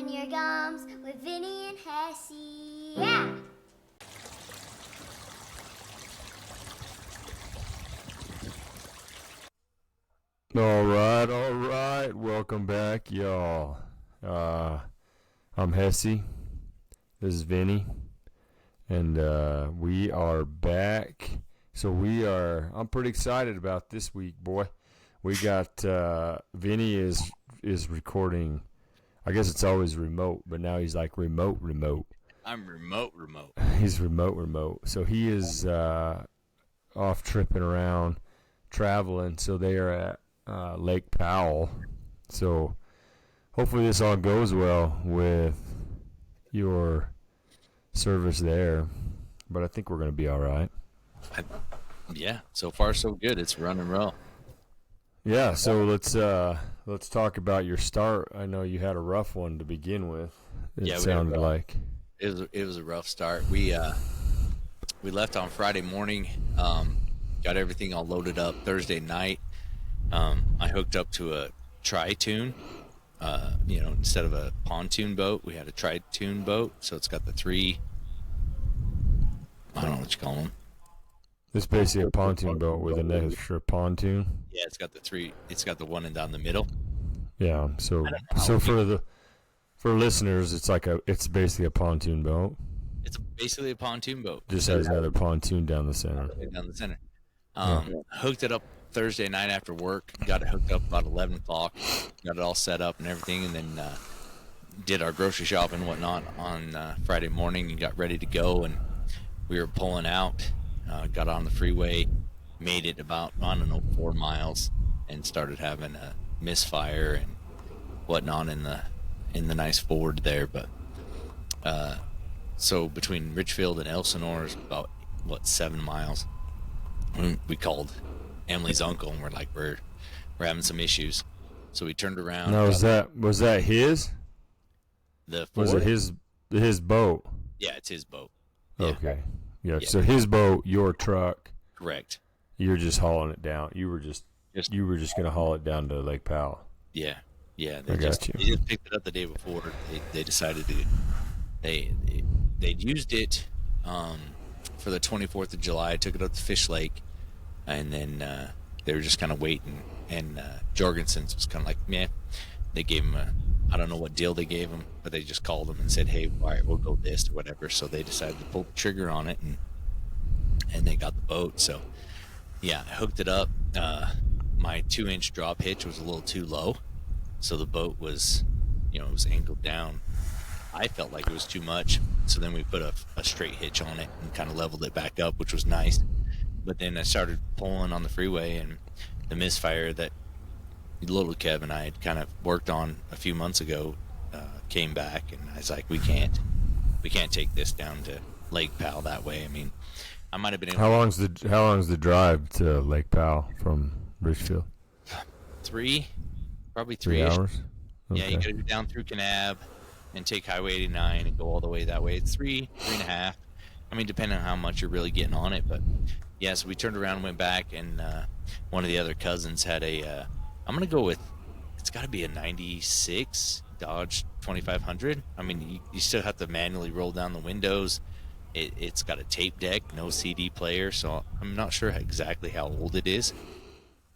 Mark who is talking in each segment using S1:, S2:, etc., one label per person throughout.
S1: Popping your gums with Vinny and Hessey. Yeah!
S2: All right. Welcome back, y'all. I'm Hessey. This is Vinny. And we are back. So I'm pretty excited about this week, boy. We got Vinny is recording. I guess it's always remote, but now he's like remote.
S3: I'm remote.
S2: He's remote. So he is off tripping around, traveling. So they are at Lake Powell. So hopefully this all goes well with your service there. But I think we're going to be all right.
S3: Yeah, so far so good. It's running well.
S2: Yeah, so let's talk about your start. I know you had a rough one to begin with. It sounded like
S3: it was a rough start. We left on Friday morning. Got everything all loaded up Thursday night. I hooked up to a tri-tune. Instead of a pontoon boat, we had a tri-tune boat. So it's got the three. I don't know what you call them.
S2: It's basically a pontoon boat with an extra pontoon.
S3: Yeah, it's got the three. It's got the one and down the middle.
S2: Yeah. So for listeners, it's basically a pontoon boat.
S3: It's basically a pontoon boat.
S2: Just has another pontoon down the center.
S3: Hooked it up Thursday night after work. Got it hooked up about 11 o'clock. Got it all set up and everything, and then did our grocery shop and whatnot on Friday morning and got ready to go. And we were pulling out. Got on the freeway, made it about 4 miles, and started having a misfire and whatnot in the nice Ford there. But so between Richfield and Elsinore is about 7 miles. We called Emily's uncle and we're like we're having some issues, so we turned around.
S2: Now was that his?
S3: The Ford?
S2: Was it his boat?
S3: Yeah, it's his boat.
S2: Okay. Yeah, so his boat, your truck.
S3: Correct.
S2: You're just hauling it down. You were just going to haul it down to Lake Powell.
S3: Yeah.
S2: They just
S3: picked it up the day before. They decided to. They used it for the 24th of July. Took it up to Fish Lake, and then they were just kind of waiting. And Jorgensen's was kind of like, meh. They gave him I don't know what deal they gave him, but they just called him and said, hey, all right, we'll go this or whatever. So they decided to pull the trigger on it, and they got the boat. So, yeah, I hooked it up. My 2-inch drop hitch was a little too low, so the boat was, it was angled down. I felt like it was too much, so then we put a straight hitch on it and kind of leveled it back up, which was nice. But then I started pulling on the freeway, and the misfire that little Kev and I had kind of worked on a few months ago came back, and I was like, we can't take this down to Lake Powell that way. I mean, I might have been able.
S2: How long's the drive to Lake Powell from Richfield?
S3: Probably
S2: 3 hours. Okay.
S3: Yeah, you got to go down through Kanab and take Highway 89 and go all the way that way. It's 3.5. I mean, depending on how much you're really getting on it, but yeah. So we turned around and went back, and one of the other cousins had a. I'm going to go with, it's got to be a 96 Dodge 2500. I mean, you still have to manually roll down the windows. It's got a tape deck, no CD player, so I'm not sure exactly how old it is.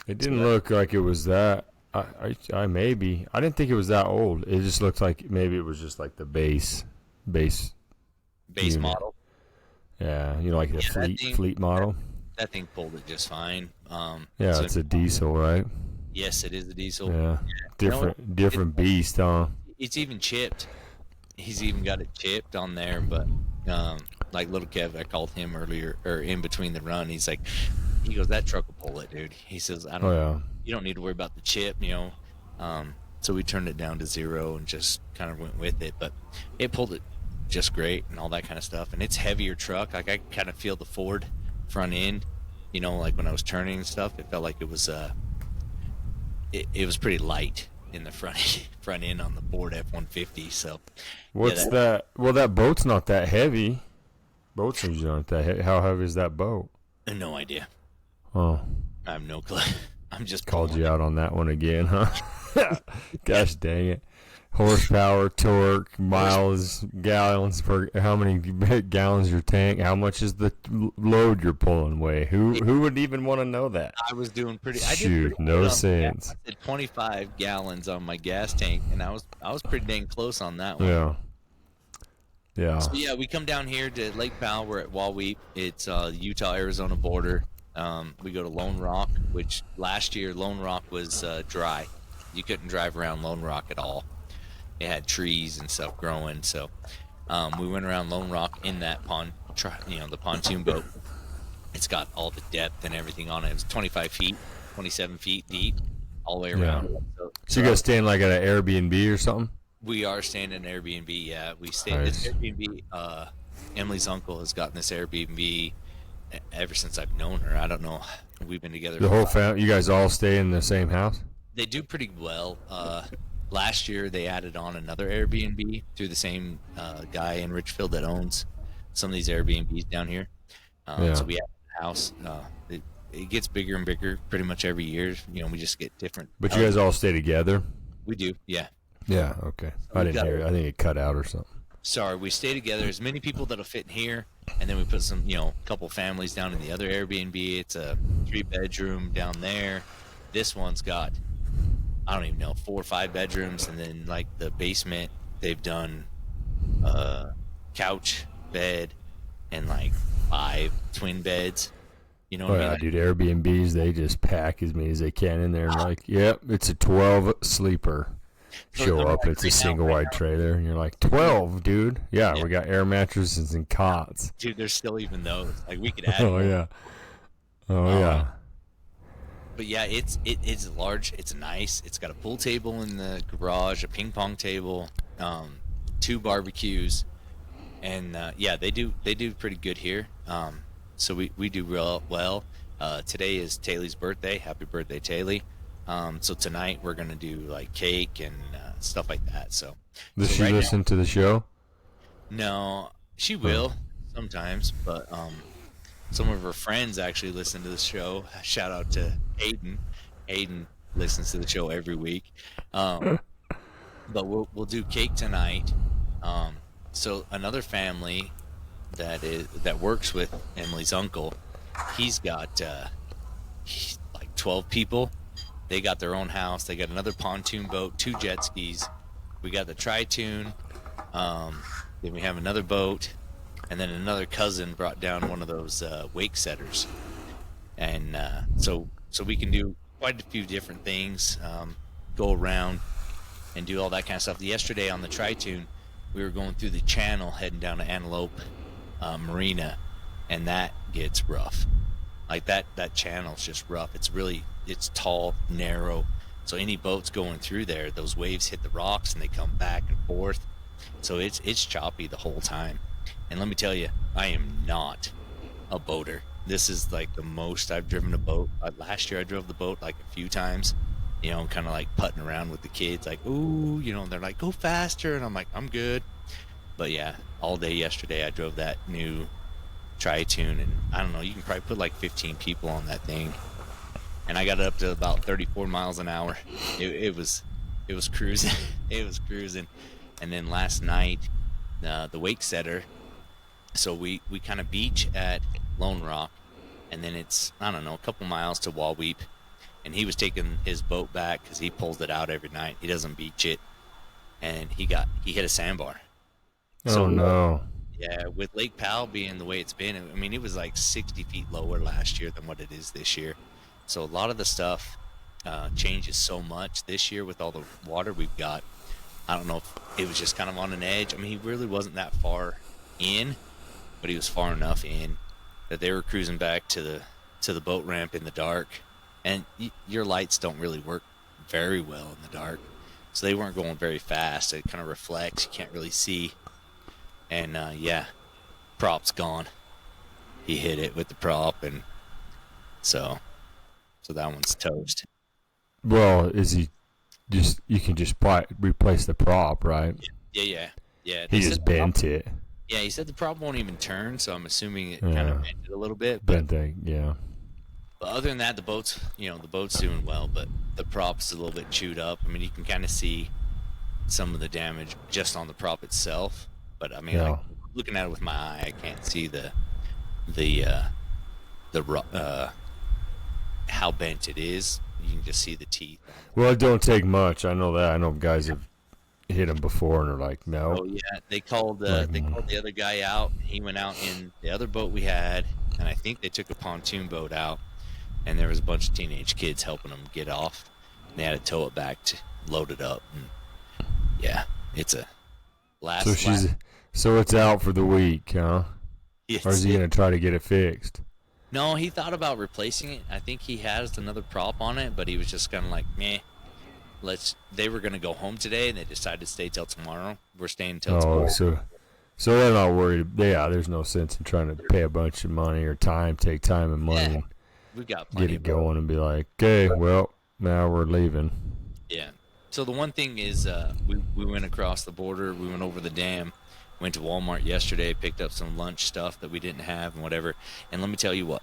S2: It didn't look like it was that. I didn't think it was that old. It just looked like maybe it was just like the base
S3: model.
S2: Yeah, like the fleet model.
S3: That thing pulled it just fine.
S2: So it's a diesel, right?
S3: Yes, it is a diesel.
S2: Yeah, different beast, huh?
S3: It's even chipped. He's even got it chipped on there, but like little Kev, I called him earlier or in between the run. He goes, that truck will pull it, dude. He says, you don't need to worry about the chip, So we turned it down to 0 and just kind of went with it, but it pulled it just great and all that kind of stuff. And it's heavier truck. Like I kind of feel the Ford front end, like when I was turning and stuff, it felt like it was it was pretty light in the front end on the Ford F-150. So
S2: what's that? Well, that boat's not that heavy. Boats usually aren't that heavy. How heavy is that boat?
S3: No idea.
S2: Oh,
S3: I have no clue. I'm just
S2: called you out on that one again, huh? Gosh dang it. Horsepower, torque, miles, gallons per. How many gallons your tank? How much is the load you're pulling weigh? Who would even want to know that?
S3: I was doing pretty.
S2: Shoot, no sense.
S3: I did 25 gallons on my gas tank, and I was pretty dang close on that one.
S2: Yeah. Yeah.
S3: So yeah, we come down here to Lake Powell. We're at Walweep. It's Utah-Arizona border. We go to Lone Rock, which last year Lone Rock was dry. You couldn't drive around Lone Rock at all. It had trees and stuff growing. So we went around Lone Rock in that the pontoon boat. It's got all the depth and everything on it. It was 25 feet, 27 feet deep, all the way around.
S2: Yeah. So you guys staying like at an Airbnb or something?
S3: We are staying in an Airbnb. Yeah, we stayed at this Airbnb. Emily's uncle has gotten this Airbnb ever since I've known her. I don't know. We've been together.
S2: The whole family. You guys all stay in the same house?
S3: They do pretty well. Last year they added on another Airbnb through the same guy in Richfield that owns some of these Airbnbs down here. So we have a house. It gets bigger and bigger pretty much every year. We just get different.
S2: But you guys all stay together?
S3: We do, yeah.
S2: Yeah, okay. I didn't hear it. I think it cut out or something.
S3: Sorry, we stay together. As many people that'll fit in here, and then we put some, couple families down in the other Airbnb. It's a 3-bedroom down there. This one's got, I don't even know, 4 or 5 bedrooms, and then like the basement, they've done couch, bed, and like 5 twin beds. You know what I mean?
S2: Dude, Airbnbs, they just pack as many as they can in there, and like, yep, it's a 12 sleeper. Show up, it's a single wide trailer, and you're like, 12, dude. Yeah, we got air mattresses and cots.
S3: Dude, there's still even those. Like, we could add
S2: Oh,
S3: more.
S2: yeah. Oh, yeah.
S3: But yeah, it's large. It's nice. It's got a pool table in the garage, a ping pong table, 2 barbecues, and yeah, they do pretty good here. So we do real well. Today is Taylor's birthday. Happy birthday, Taylor. So tonight we're gonna do like cake and stuff like that. So
S2: Does she listen to the show?
S3: No, she will sometimes, but some of her friends actually listen to the show. Shout out to Hayden. Hayden listens to the show every week. But we'll do cake tonight. So another family that works with Emily's uncle, he's got like 12 people. They got their own house. They got another pontoon boat, 2 jet skis. We got the Tri-Toon. Then we have another boat. And then another cousin brought down one of those wake setters. And so we can do quite a few different things, go around and do all that kind of stuff. Yesterday on the Tri-Toon, we were going through the channel heading down to Antelope Marina, and that gets rough. Like that channel's just rough. It's tall, narrow. So any boats going through there, those waves hit the rocks and they come back and forth. So it's choppy the whole time. And let me tell you, I am not a boater. This is like the most I've driven a boat. Last year I drove the boat like a few times, kind of like putting around with the kids, like, ooh, they're like, go faster. And I'm like, I'm good. But yeah, all day yesterday I drove that new Tri-Toon, and I don't know, you can probably put like 15 people on that thing. And I got it up to about 34 miles an hour. It was cruising. It was cruising. And then last night, the wake setter, so we kind of beach at Lone Rock, and then it's, I don't know, a couple miles to Walweep, and he was taking his boat back because he pulls it out every night. He doesn't beach it, and he hit a sandbar.
S2: Oh, no.
S3: Yeah, with Lake Powell being the way it's been, I mean, it was like 60 feet lower last year than what it is this year. So a lot of the stuff changes so much this year with all the water we've got. I don't know if it was just kind of on an edge. I mean, he really wasn't that far in, but he was far enough in that they were cruising back to the boat ramp in the dark. And your lights don't really work very well in the dark, so they weren't going very fast. It kind of reflects. You can't really see. And yeah, prop's gone. He hit it with the prop, and so that one's toast.
S2: Well, is he just, you can just replace the prop, right?
S3: Yeah.
S2: He just bent it.
S3: Yeah, he said the prop won't even turn, so I'm assuming it kind of bent it a little bit.
S2: Bent it, yeah.
S3: But other than that, the boat's doing well, but the prop's a little bit chewed up. I mean, you can kind of see some of the damage just on the prop itself. But I mean,
S2: Yeah.
S3: like, looking at it with my eye, I can't see the how bent it is. You can just see the teeth.
S2: Well, it don't take much. I know that. I know guys have hit them before and are like, no.
S3: Oh yeah, they called
S2: Like,
S3: the other guy out. He went out in the other boat we had, and I think they took a pontoon boat out, and there was a bunch of teenage kids helping them get off. And they had to tow it back to load it up. And yeah, it's a last.
S2: So it's out for the week, huh? Or is he gonna try to get it fixed?
S3: No, he thought about replacing it. I think he has another prop on it, but he was just kind of like, meh. They were gonna go home today, and they decided to stay till tomorrow. We're staying till tomorrow.
S2: So they're not worried. Yeah, there's no sense in trying to pay a bunch of money or take time and money and
S3: We've got
S2: get
S3: plenty
S2: it
S3: of
S2: going and be like, okay, well, now we're leaving.
S3: Yeah. So the one thing is, we went across the border. We went over the dam. Went to Walmart yesterday, picked up some lunch stuff that we didn't have and whatever. And let me tell you what,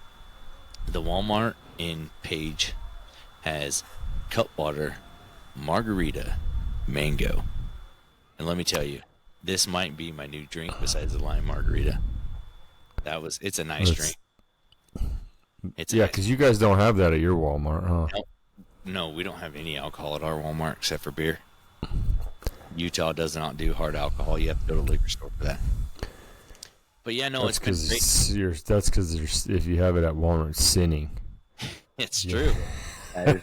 S3: the Walmart in Page has Cutwater margarita mango. And let me tell you, this might be my new drink besides the lime margarita. It's a nice drink.
S2: Yeah, because you guys don't have that at your Walmart, huh?
S3: No, we don't have any alcohol at our Walmart except for beer. Utah does not do hard alcohol. You have to go to the liquor store for that. But yeah, no, it's been great.
S2: That's because if you have it at Walmart, it's sinning.
S3: It's true.
S2: Yeah,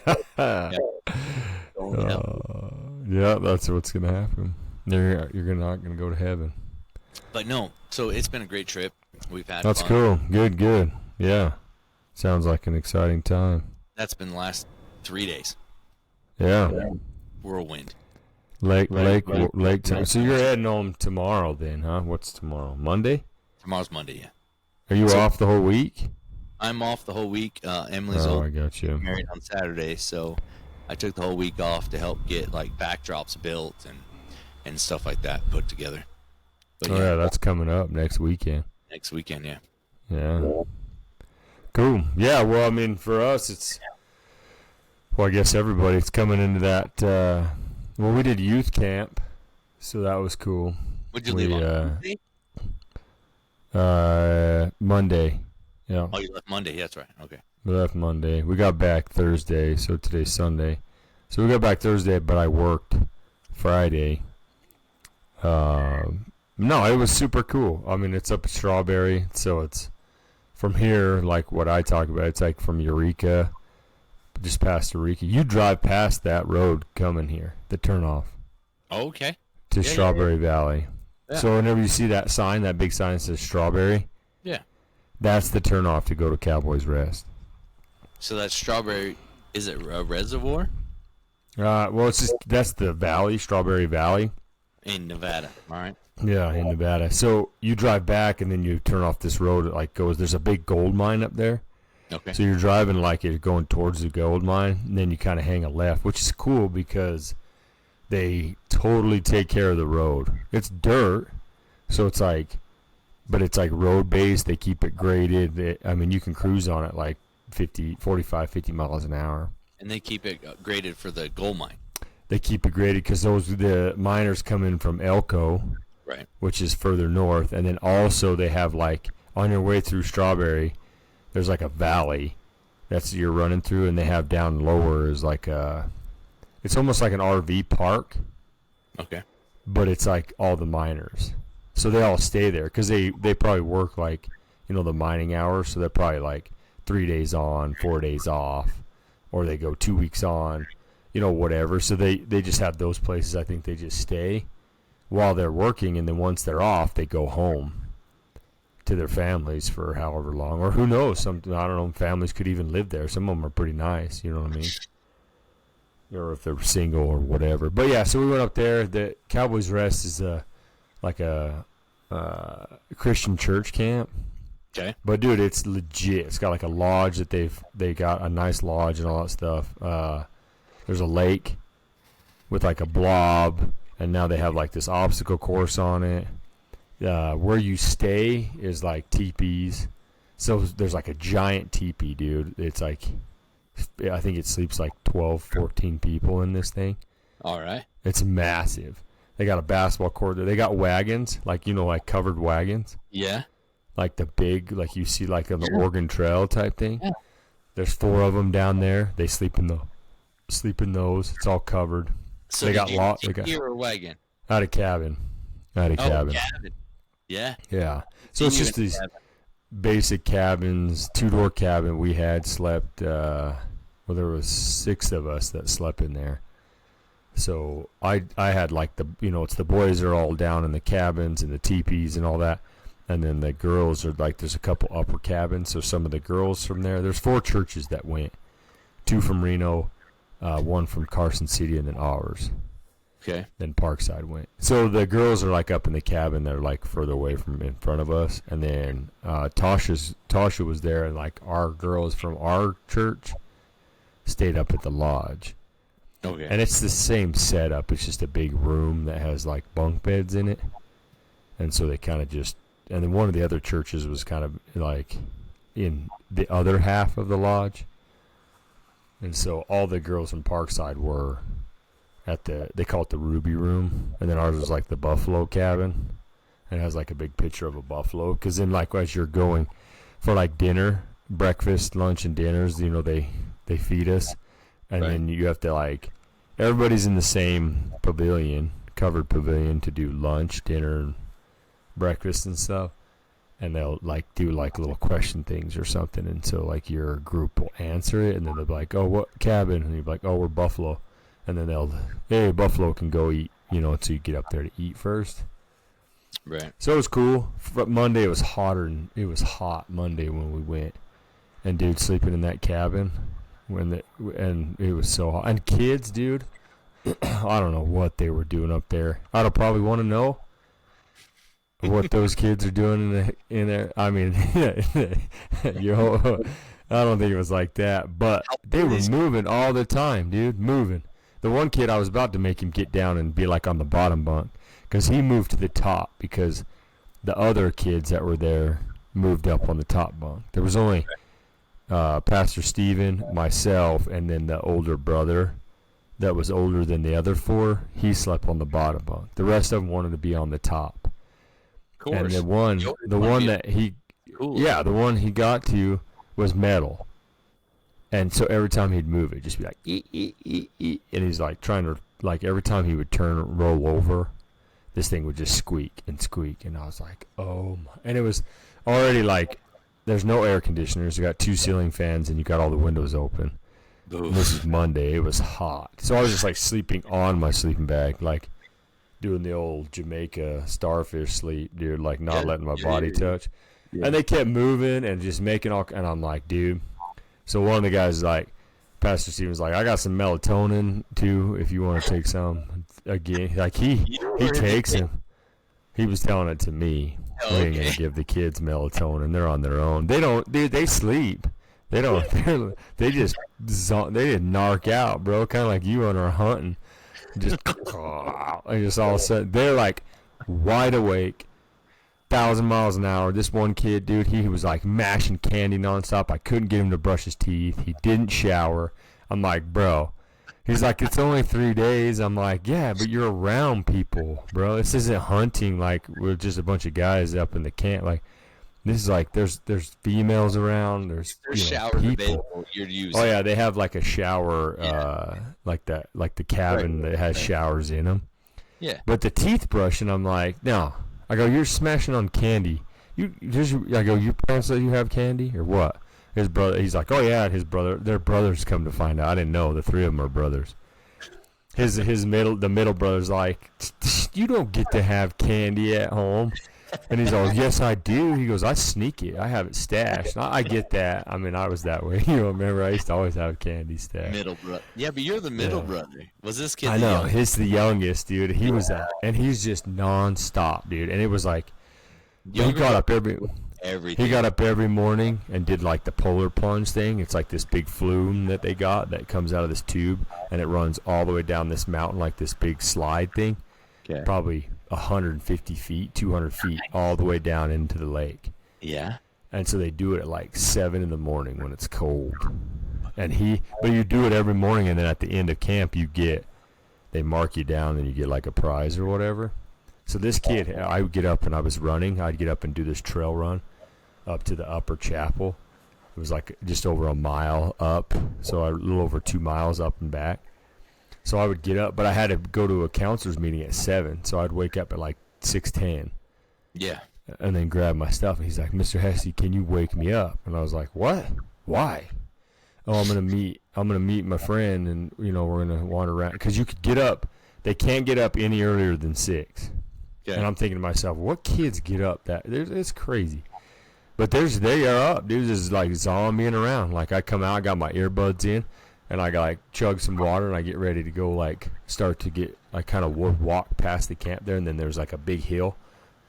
S2: that's what's gonna happen. You're not gonna go to heaven.
S3: But no, so it's been a great trip. We've had
S2: That's
S3: fun.
S2: cool. Good. Yeah, sounds like an exciting time.
S3: That's been the last 3 days.
S2: Yeah.
S3: Whirlwind.
S2: Lake time. So you're heading home tomorrow then, huh? What's tomorrow? Monday?
S3: Tomorrow's Monday, yeah.
S2: Are you off the whole week?
S3: I'm off the whole week. Emily's
S2: I got you.
S3: married on Saturday, so I took the whole week off to help get like backdrops built and stuff like that put together. But
S2: yeah, that's coming up next weekend.
S3: Next weekend, yeah.
S2: Yeah. Cool. Yeah, well, I mean, for us, I guess everybody's coming into that. Well, we did youth camp, so that was cool.
S3: Would you leave on Monday?
S2: Monday. Yeah.
S3: Oh, you left Monday. Yeah, that's right. Okay.
S2: We left Monday. We got back Thursday, so today's Sunday. So we got back Thursday, but I worked Friday. No, it was super cool. I mean, it's up at Strawberry, so it's from here, like what I talk about. It's like from Eureka, just past Eureka. You drive past that road coming here, the turnoff.
S3: Oh, okay.
S2: To Strawberry Valley.
S3: Yeah.
S2: So whenever you see that sign, that big sign that says Strawberry,
S3: yeah,
S2: that's the turnoff to go to Cowboys Rest.
S3: So that Strawberry, is it a reservoir?
S2: Well, that's the valley, Strawberry Valley.
S3: In Nevada, all right.
S2: Yeah, in Nevada. So you drive back and then you turn off this road. It like goes. There's a big gold mine up there.
S3: Okay.
S2: So you're driving like you're going towards the gold mine, and then you kind of hang a left, which is cool because they totally take care of the road. It's dirt, so it's like, but it's like road based. They keep it graded. I mean, you can cruise on it like 45, 50 miles an hour.
S3: And they keep it graded for the gold mine.
S2: They keep it graded because the miners come in from Elko,
S3: right,
S2: which is further north, and then also they have like on your way through Strawberry, there's like a valley that's you're running through, and they have down lower is like it's almost like an RV park.
S3: Okay.
S2: But it's like all the miners, so they all stay there because they probably work like the mining hours, so they're probably like 3 days on, 4 days off, or they go 2 weeks on. Whatever. So they just have those places. I think they just stay while they're working, and then once they're off, they go home to their families for however long, or who knows? I don't know. Families could even live there. Some of them are pretty nice. You know what I mean? Or if they're single or whatever. But yeah, so we went up there. The Cowboys Rest is like a Christian church camp.
S3: Okay.
S2: But dude, it's legit. It's got like a lodge that they got a nice lodge and all that stuff. There's a lake with like a blob, and now they have like this obstacle course on it. Where you stay is like teepees. So there's like a giant teepee, dude. It's like, I think it sleeps like 12, 14 people in this thing.
S3: All right.
S2: It's massive. They got a basketball court there. They got wagons, like covered wagons.
S3: Yeah.
S2: Like the big, like you see, like on the Oregon Trail type thing.
S3: Yeah.
S2: There's 4 of them down there. They sleep in those. It's all covered.
S3: So
S2: they
S3: did
S2: got
S3: you
S2: lots.
S3: take here or wagon?
S2: Out of cabin.
S3: Cabin. Yeah.
S2: Yeah. So it's just these basic cabins, 2-door cabin. We had slept. There was 6 of us that slept in there. So I had like it's the boys are all down in the cabins and the teepees and all that, and then the girls are like there's a couple upper cabins. So some of the girls from there's 4 churches that went, 2 from Reno, 1 from Carson City, and then ours.
S3: Okay.
S2: Then Parkside went. So the girls are like up in the cabin. They're like further away from in front of us. And then Tasha was there, and like our girls from our church stayed up at the lodge.
S3: Okay.
S2: And it's the same setup. It's just a big room that has like bunk beds in it. And so they kind of just, and then one of the other churches was kind of like in the other half of the lodge. And so all the girls from Parkside were at they call it the Ruby Room, and then ours was like the Buffalo cabin, and it has like a big picture of a buffalo. Because then, like as you're going for like dinner, breakfast, lunch, and dinners, they feed us, and then you have to like everybody's in the same pavilion, covered pavilion, to do lunch, dinner, and breakfast and stuff. And they'll like do like little question things or something, and so like your group will answer it, and then they'll be like, "Oh, what cabin?" And you're like, "Oh, we're Buffalo." And then hey, Buffalo can go eat, so you get up there to eat first.
S3: Right.
S2: So it was cool. But Monday it was it was hot Monday when we went. And dude, sleeping in that cabin and it was so hot. And kids, dude, I don't know what they were doing up there. I'd probably want to know what those kids are doing in there. I mean, I don't think it was like that, but they were moving all the time, dude, moving. The one kid, I was about to make him get down and be like on the bottom bunk because he moved to the top because the other kids that were there moved up on the top bunk. There was only Pastor Steven, myself, and then the older brother that was older than the other 4. He slept on the bottom bunk. The rest of them wanted to be on the top.
S3: Of course.
S2: And the one that he got to was metal. And so every time he'd move, it'd just be like, ee, and he's like trying to, like every time he would roll over, this thing would just squeak. And I was like, oh my. And it was already like, there's no air conditioners. You got 2 ceiling fans and you got all the windows open. This is Monday. It was hot. So I was just like sleeping on my sleeping bag, like doing the old Jamaica starfish sleep, dude, like not letting my body touch. Yeah. And they kept moving and just making and I'm like, dude. So one of the guys is like, Pastor Steven's like, I got some melatonin too, if you want to take some. Again, like he takes him. He was telling it to me. We ain't gonna give the kids melatonin. They're on their own. They don't, dude. They sleep. They don't. They just narc out, bro. Kind of like you on our hunting. Just all of a sudden they're like wide awake. 1,000 miles an hour. This one kid, dude, he was like mashing candy nonstop. I couldn't get him to brush his teeth. He didn't shower. I'm like, bro. He's like, it's only 3 days. I'm like, yeah, but you're around people, bro. This isn't hunting like we're just a bunch of guys up in the camp. Like, this is like there's females around. There's
S3: showers
S2: people.
S3: Available you're using.
S2: Oh yeah, they have like a shower, like the cabin that has showers in them.
S3: Yeah.
S2: But the teeth brushing, I'm like, no. I go, you're smashing on candy. I go, your parents let you have candy or what? His brother, he's like, oh yeah, their brothers come to find out. I didn't know the 3 of them are brothers. The middle brother's like, you don't get to have candy at home. And he's all, yes, I do. He goes, I sneak it. I have it stashed. I get that. I mean, I was that way. Remember, I used to always have candy stashed.
S3: Middle brother. Yeah, but you're the middle brother. Was this kid
S2: I know. He's the youngest, dude. He was that. And he's just nonstop, dude. And it was like, he got up every morning and did like the polar plunge thing. It's like this big flume that they got that comes out of this tube. And it runs all the way down this mountain like this big slide thing. Okay. Probably 150 feet, 200 feet, all the way down into the lake.
S3: Yeah.
S2: And so they do it at like 7 in the morning when it's cold. But you do it every morning, and then at the end of camp, you get they mark you down and you get like a prize or whatever. So this kid, I would get up and I was running. I'd get up and do this trail run up to the upper chapel. It was like just over a mile up, so a little over 2 miles up and back. So I would get up, but I had to go to a counselor's meeting at 7, so I'd wake up at like 6:10.
S3: Yeah.
S2: And then grab my stuff, and he's like, Mr. Hessey, can you wake me up? And I was like, what? Why? Oh, I'm gonna meet my friend, and we're gonna wander around, because you could get up. They can't get up any earlier than 6. Okay. And I'm thinking to myself, what kids get up that? It's crazy. But they are up, dude. Just like zombieing around. Like I come out, I got my earbuds in, and I got like chug some water, and I get ready to go like start to get like kind of walk past the camp there, and then there's like a big hill,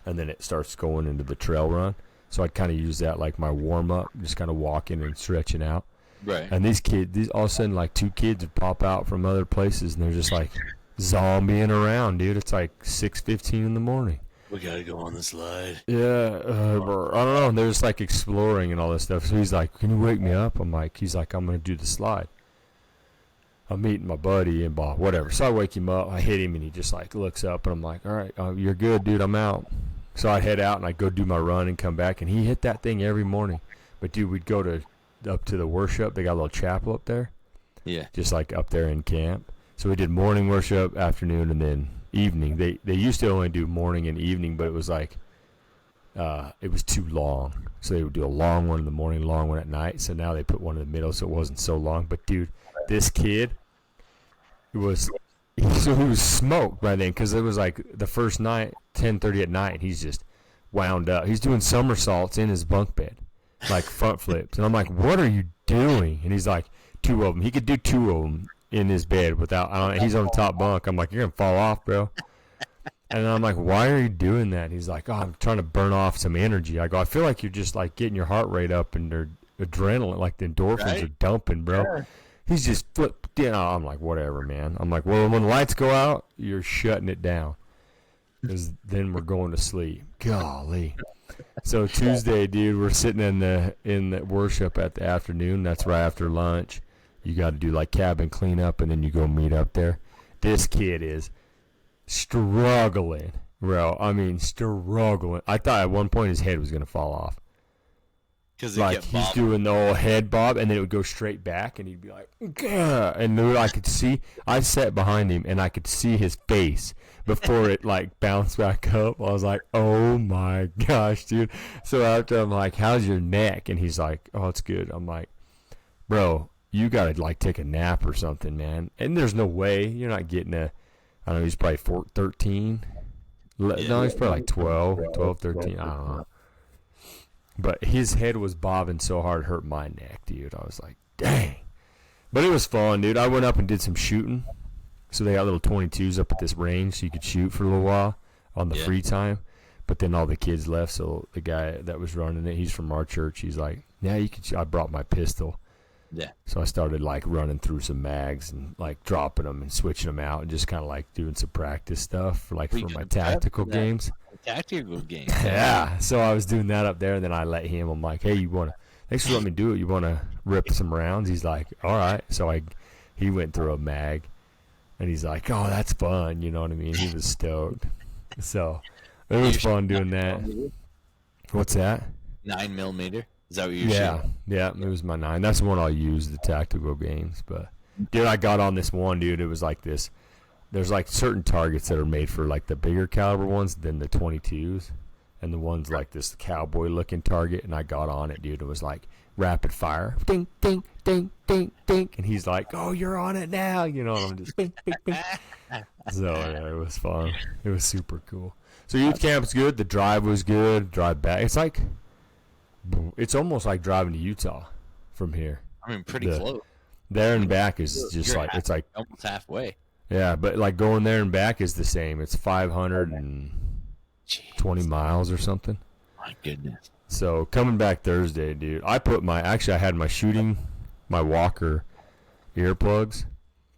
S2: and then it starts going into the trail run. So I'd kind of use that like my warm up, just kind of walking and stretching out.
S3: Right.
S2: And these all of a sudden like 2 kids would pop out from other places, and they're just like zombieing around, dude. It's like 6:15 in the morning.
S3: We gotta go on the slide.
S2: Yeah, I don't know. They're just like exploring and all this stuff. So he's like, "Can you wake me up?" He's like, "I'm gonna do the slide." I'm meeting my buddy and blah, whatever. So I wake him up. I hit him, and he just like looks up, and I'm like, "All right, you're good, dude. I'm out." So I head out and I go do my run and come back, and he hit that thing every morning. But dude, we'd go up to the worship. They got a little chapel up there. Yeah. Just like up there in camp. So we did morning worship, afternoon, and then evening. They used to only do morning and evening, but it was like it was too long. So they would do a long one in the morning, long one at night. So now they put one in the middle, so it wasn't so long. But dude, this kid he was smoked by then, because it was like the first night, 10:30 at night, and he's just wound up. He's doing somersaults in his bunk bed, like front flips, and I'm like, "What are you doing?" And he's like, 2 of them. He could do 2 of them in his bed without. He's on the top bunk. I'm like, "You're gonna fall off, bro." And I'm like, "Why are you doing that?" He's like, "Oh, I'm trying to burn off some energy." I go, "I feel like you're just like getting your heart rate up and their adrenaline, like the endorphins are dumping, bro." Yeah. He's just flipped. I'm like, "Whatever, man." I'm like, "Well, when the lights go out, you're shutting it down, because then we're going to sleep." Golly. So Tuesday, dude, we're sitting in the worship at the afternoon. That's right after lunch. You got to do like cabin cleanup, and then you go meet up there. This kid is struggling, bro. I mean, struggling. I thought at one point his head was gonna fall off. Cause like he's doing the old head bob, and then it would go straight back, and he'd be like, "Gah!" And dude, I sat behind him, and I could see his face before it like bounced back up. I was like, "Oh my gosh, dude!" So after I'm like, "How's your neck?" And he's like, "Oh, it's good." I'm like, "Bro, you gotta like take a nap or something, man." And there's no way you're not getting I don't know, he's probably 13. No, he's probably like 12, 13. I don't know. But his head was bobbing so hard it hurt my neck, dude. I was like, dang. But it was fun, dude. I went up and did some shooting. So they got little 22s up at this range, so you could shoot for a little while on the free time. But then all the kids left, so the guy that was running it, he's from our church. He's like, "Yeah, you can." I brought my pistol. Yeah. So I started like running through some mags and like dropping them and switching them out and just kind of like doing some practice stuff for my tactical games.
S3: Tactical games.
S2: Yeah. So I was doing that up there, and then I let him. I'm like, "Hey, thanks for letting me do it. You want to rip some rounds?" He's like, "All right." So he went through a mag, and he's like, "Oh, that's fun." You know what I mean? He was stoked. So it was fun doing that. What's that?
S3: 9mm. Is that what you're shooting?
S2: Yeah, it was my 9. That's the one I'll use, the tactical games. But, dude, I got on this one, dude. It was like this. There's, like, certain targets that are made for, like, the bigger caliber ones than the 22s. And the one's like this cowboy-looking target. And I got on it, dude. It was, like, rapid fire. Ding, ding, ding, ding, ding. And he's like, "Oh, you're on it now." You know, and I'm just bing, bing, bing. So, yeah, it was fun. It was super cool. So, youth camp's good. The drive was good. Drive back. It's almost like driving to Utah from here.
S3: I mean, pretty close.
S2: There and back is just like it's like
S3: almost halfway.
S2: Yeah, but like going there and back is the same. It's 520 miles or something.
S3: My goodness.
S2: So coming back Thursday, dude, I had my Walker earplugs.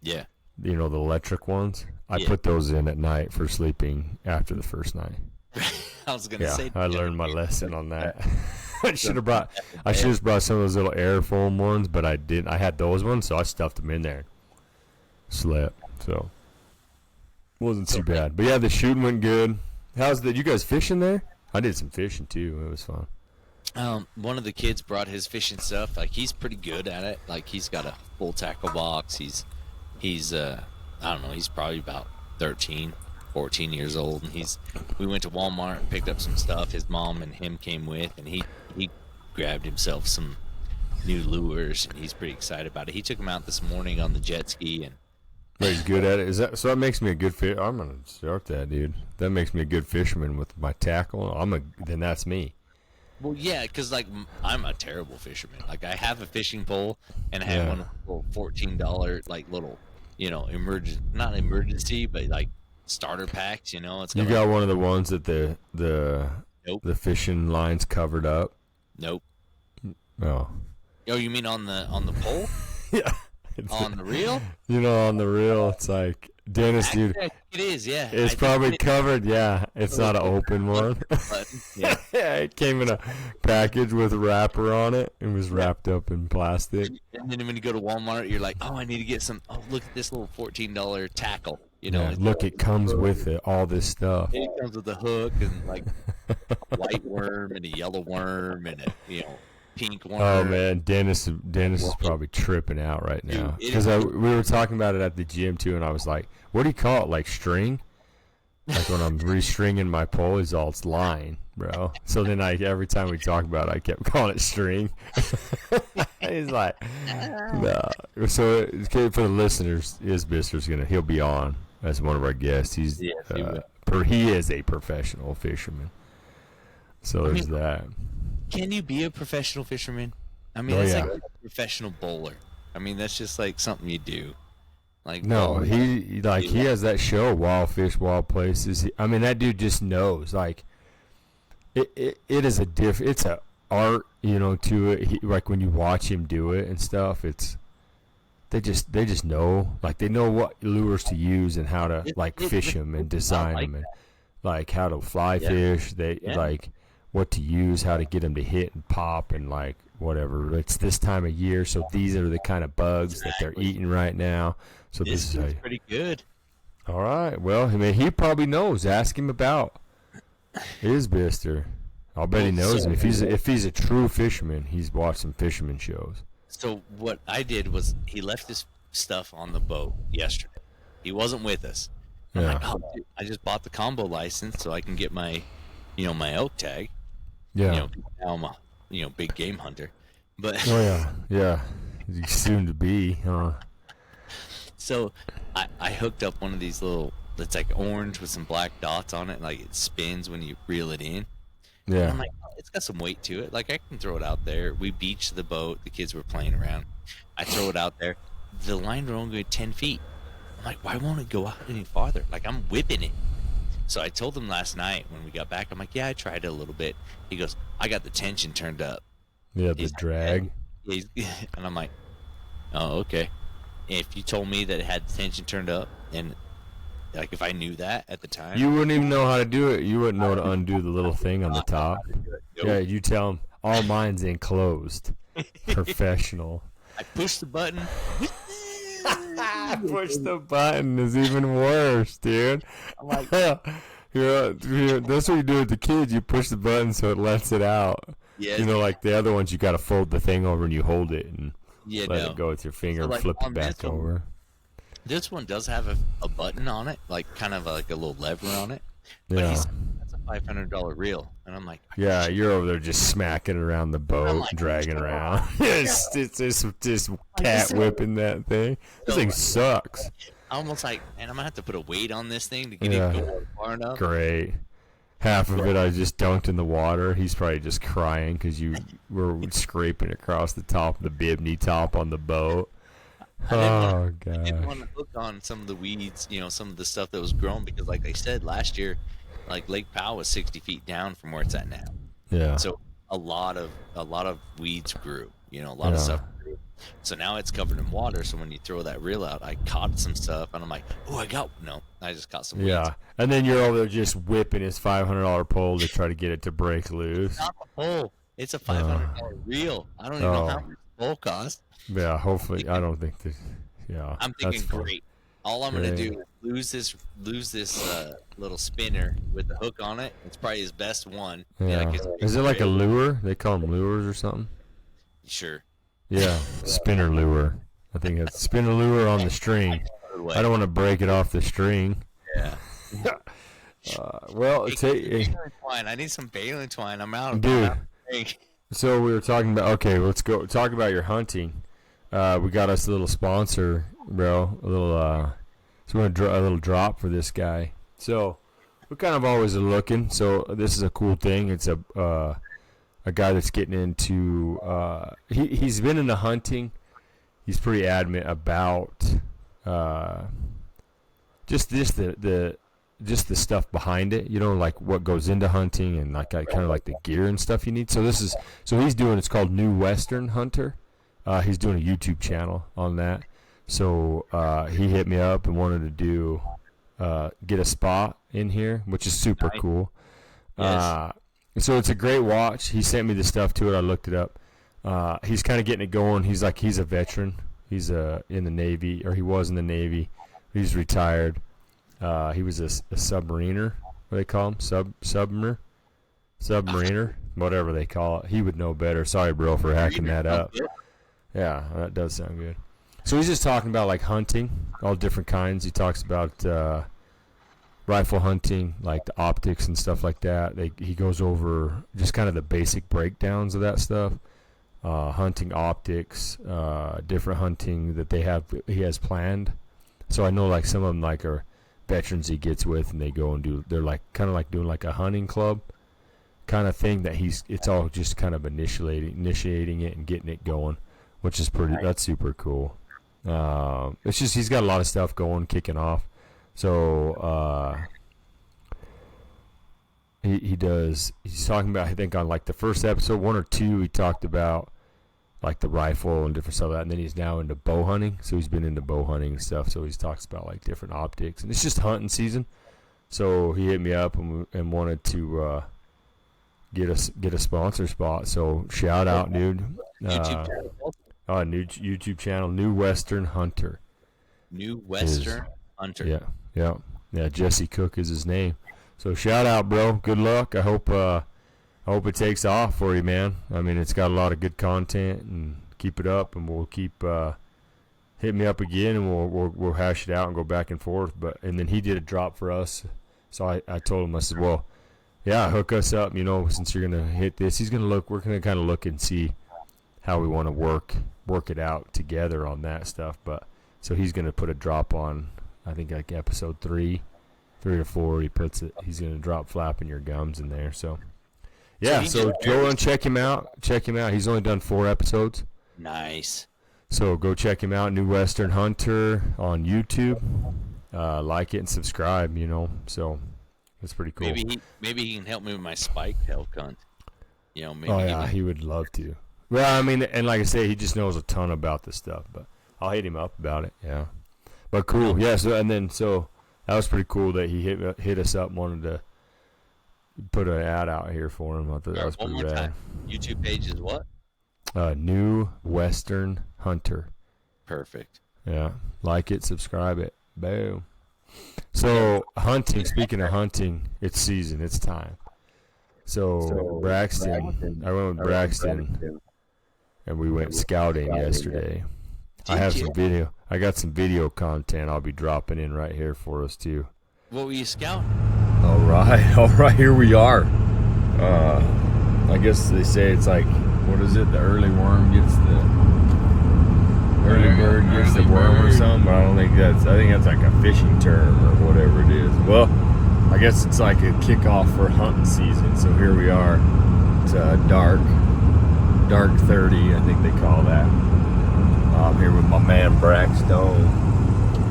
S3: Yeah.
S2: You know, the electric ones. I put those in at night for sleeping after the first night.
S3: I was gonna say.
S2: I learned my lesson on that. I should have brought some of those little air foam ones, but I didn't. I had those ones, so I stuffed them in there. Slept. So Wasn't too bad. But yeah, the shooting went good. How's that? You guys fishing there? I did some fishing too. It was fun.
S3: One of the kids brought his fishing stuff. Like, he's pretty good at it. Like, he's got a full tackle box. He's I don't know, he's probably about 13, 14 years old. And we went to Walmart and picked up some stuff. His mom and him came with, and he grabbed himself some new lures, and he's pretty excited about it. He took him out this morning on the jet ski, and
S2: But he's good at it. So that makes me a good fish. I'm gonna start that, dude. That makes me a good fisherman with my tackle. Then that's me.
S3: well, yeah, because like I'm a terrible fisherman. Like, I have a fishing pole, and I have one of those little $14 like little, not emergency, but like starter packs. It's
S2: You got one of the ones that the
S3: Nope.
S2: the fishing line's covered up.
S3: Nope.
S2: Oh.
S3: Oh, you mean on the pole?
S2: Yeah.
S3: On the reel?
S2: On the reel, it's like Dennis, dude.
S3: It is, yeah.
S2: It's probably covered. Yeah, it's not an open one.
S3: Yeah.
S2: Yeah, it came in a package with a wrapper on it. It was wrapped up in plastic.
S3: And then when you go to Walmart, you're like, oh, I need to get some. Oh, look at this little $14 tackle.
S2: Yeah, look, it comes with it, all this stuff.
S3: It comes with a hook and like a white worm and a yellow worm and a pink worm.
S2: Oh man, Dennis is probably tripping out right now because we were talking about it at the gym too, and I was like, "What do you call it? Like string? Like when I'm restringing my pole, it's line, bro." So then every time we talk about it, I kept calling it string. He's like, "No." So okay, for the listeners, he'll be on as one of our guests. He is a professional fisherman. So there's that.
S3: Can you be a professional fisherman? I mean, like a professional bowler. I mean, that's just like something you do. Like,
S2: no, he has that show, Wild Fish, Wild Places. That dude just knows. Like, it is it's a art, to it. Like when you watch him do it and stuff, they just know. Like they know what lures to use and how to fish them and design them and like how to fly fish. They like what to use, how to get them to hit and pop, and like whatever. It's this time of year, so these are the kind of bugs that they're eating right now. So this is
S3: pretty good.
S2: All right. Well, he probably knows. Ask him about his Bister. I'll bet he knows him. If he's a true fisherman, he's watched some fisherman shows.
S3: So what I did was he left his stuff on the boat yesterday. He wasn't with us. I'm like, oh, dude, I just bought the combo license so I can get my, my elk tag.
S2: Yeah.
S3: Now I'm a, big game hunter. But
S2: yeah. Soon to be, huh?
S3: So I hooked up one of these little, it's like orange with some black dots on it, and like it spins when you reel it in.
S2: Yeah.
S3: And I'm like, oh, it's got some weight to it. Like I can throw it out there. We beached the boat. The kids were playing around. I throw it out there. The line will only go 10 feet. I'm like, why won't it go out any farther? Like I'm whipping it. So I told him last night when we got back, I'm like, yeah, I tried it a little bit. He goes, I got the tension turned up.
S2: Yeah, the drag.
S3: And I'm like, oh, okay. If you told me that it had the tension turned up, and like if I knew that at the time,
S2: you wouldn't even know how to do it. You wouldn't know to undo the little thing on the top.
S3: Nope.
S2: Yeah, you tell him all mine's enclosed. Professional.
S3: I pushed the button.
S2: Push the button is even worse, dude.
S3: I'm like,
S2: that's what you do with the kids. You push the button so it lets it out.
S3: yeah,
S2: Like the other ones, you got to fold the thing over and you hold it and let it go with your finger
S3: So,
S2: and
S3: like,
S2: flip it
S3: on
S2: back
S3: this one,
S2: over.
S3: This one does have a button on it, like kind of like a little lever on it. But
S2: Yeah.
S3: that's a $500 reel, and I'm like,
S2: Yeah, you're over there just smacking around the boat,
S3: like,
S2: dragging around. it's just cat whipping that thing. This thing sucks.
S3: I almost like, man, I'm gonna have to put a weight on this thing to get
S2: Yeah.
S3: it going far enough.
S2: Great. Half of it I just dunked in the water. He's probably just crying because you were scraping across the top of the bibney top on the boat.
S3: I didn't
S2: God.
S3: want to hook on some of the weeds, some of the stuff that was grown, because like I said last year, like Lake Powell was 60 feet down from where it's at now.
S2: Yeah.
S3: So a lot of weeds grew, a lot of stuff grew. So now it's covered in water. So when you throw that reel out, I caught some stuff, and I'm like, oh, I just caught some weeds.
S2: Yeah. And then you're over there just whipping his $500 pole to try to get it to break loose.
S3: It's not a pole. It's a $500 reel. I don't even know how much the pole costs.
S2: Yeah, hopefully. I don't think that. Yeah.
S3: I'm thinking,
S2: that's fun.
S3: great. All I'm going to do is lose this little spinner with the hook on it. It's probably his best one.
S2: Yeah.
S3: Like
S2: Is it like a lure? They call them lures or something?
S3: Sure.
S2: Yeah, spinner lure. I think it's spinner lure on the string. I don't want to break it off the string.
S3: Yeah.
S2: Well,
S3: Baling twine. I need some baling twine. I'm out.
S2: Dude.
S3: I'm
S2: So we were talking about. Okay, let's go talk about your hunting. We got us a little sponsor, bro. A little. So we're gonna a little drop for this guy. So we're kind of always looking. So this is a cool thing. It's a guy that's getting into. He's been into hunting. He's pretty adamant about just the stuff behind it, like what goes into hunting and like kind of like the gear and stuff you need. So he's doing. It's called New Western Hunter. He's doing a YouTube channel on that. So he hit me up and wanted to do get a spot in here, which is super cool.
S3: Yes.
S2: So it's a great watch. He sent me the stuff to it. I looked it up. He's kind of getting it going. He's a veteran. He's in the Navy, or he was in the Navy. He's retired. He was a submariner. What do they call him? Submariner? Whatever they call it. He would know better. Sorry, bro, for hacking that up. Yeah, that does sound good. So he's just talking about like hunting, all different kinds. He talks about rifle hunting, like the optics and stuff like that. He goes over just kind of the basic breakdowns of that stuff. Hunting optics, different hunting that he has planned. So I know like some of them like are veterans he gets with, and they go and they're like kind of like doing like a hunting club kind of thing that it's all just kind of initiating it and getting it going, which is that's super cool. It's just he's got a lot of stuff going, kicking off. So he's talking about, I think on like the first episode 1 or 2, he talked about like the rifle and different stuff like that, and then he's now into bow hunting. So he's been into bow hunting and stuff. So he talks about like different optics, and it's just hunting season. So he hit me up and wanted to get a sponsor spot. So shout out, dude.
S3: YouTube channel.
S2: New YouTube channel, New Western Hunter.
S3: New Western Hunter.
S2: Yeah. Jesse Cook is his name. So shout out, bro. Good luck. I hope it takes off for you, man. I mean, it's got a lot of good content, and keep it up, and we'll keep hit me up again, and we'll hash it out and go back and forth. And then he did a drop for us, so I told him, I said, well, yeah, hook us up. Since you're gonna hit this, he's gonna look. We're gonna kind of look and see how we want to work it out together on that stuff. But so he's gonna put a drop on, I think like episode 3 to 4. He's gonna drop flapping your gums in there. So. Yeah, so go and check him out. He's only done 4 episodes.
S3: Nice.
S2: So go check him out, New Western Hunter on YouTube. Like it and subscribe, So that's pretty cool.
S3: Maybe he can help me with my spike elk hunt. Maybe.
S2: Oh yeah, he would love to. Well, I mean, and like I say, he just knows a ton about this stuff. But I'll hit him up about it. Yeah. But cool. Yeah. So that was pretty cool that he hit us up and wanted to put an ad out here for him. I thought that was pretty rad.
S3: Time. YouTube page is what?
S2: New Western Hunter.
S3: Perfect.
S2: Yeah. Like it, subscribe it. Boom. So hunting, speaking of hunting, it's season, it's time. So Braxton, I went with Braxton, and we went scouting yesterday. I got some video content I'll be dropping in right here for us too.
S3: What were you scouting?
S2: All right, here we are. I guess they say it's like, what is it? The early worm gets the early bird gets the worm or something. But I think that's like a fishing term or whatever it is. Well, I guess it's like a kickoff for hunting season. So here we are. It's dark 30, I think they call that. I'm here with my man Braxton.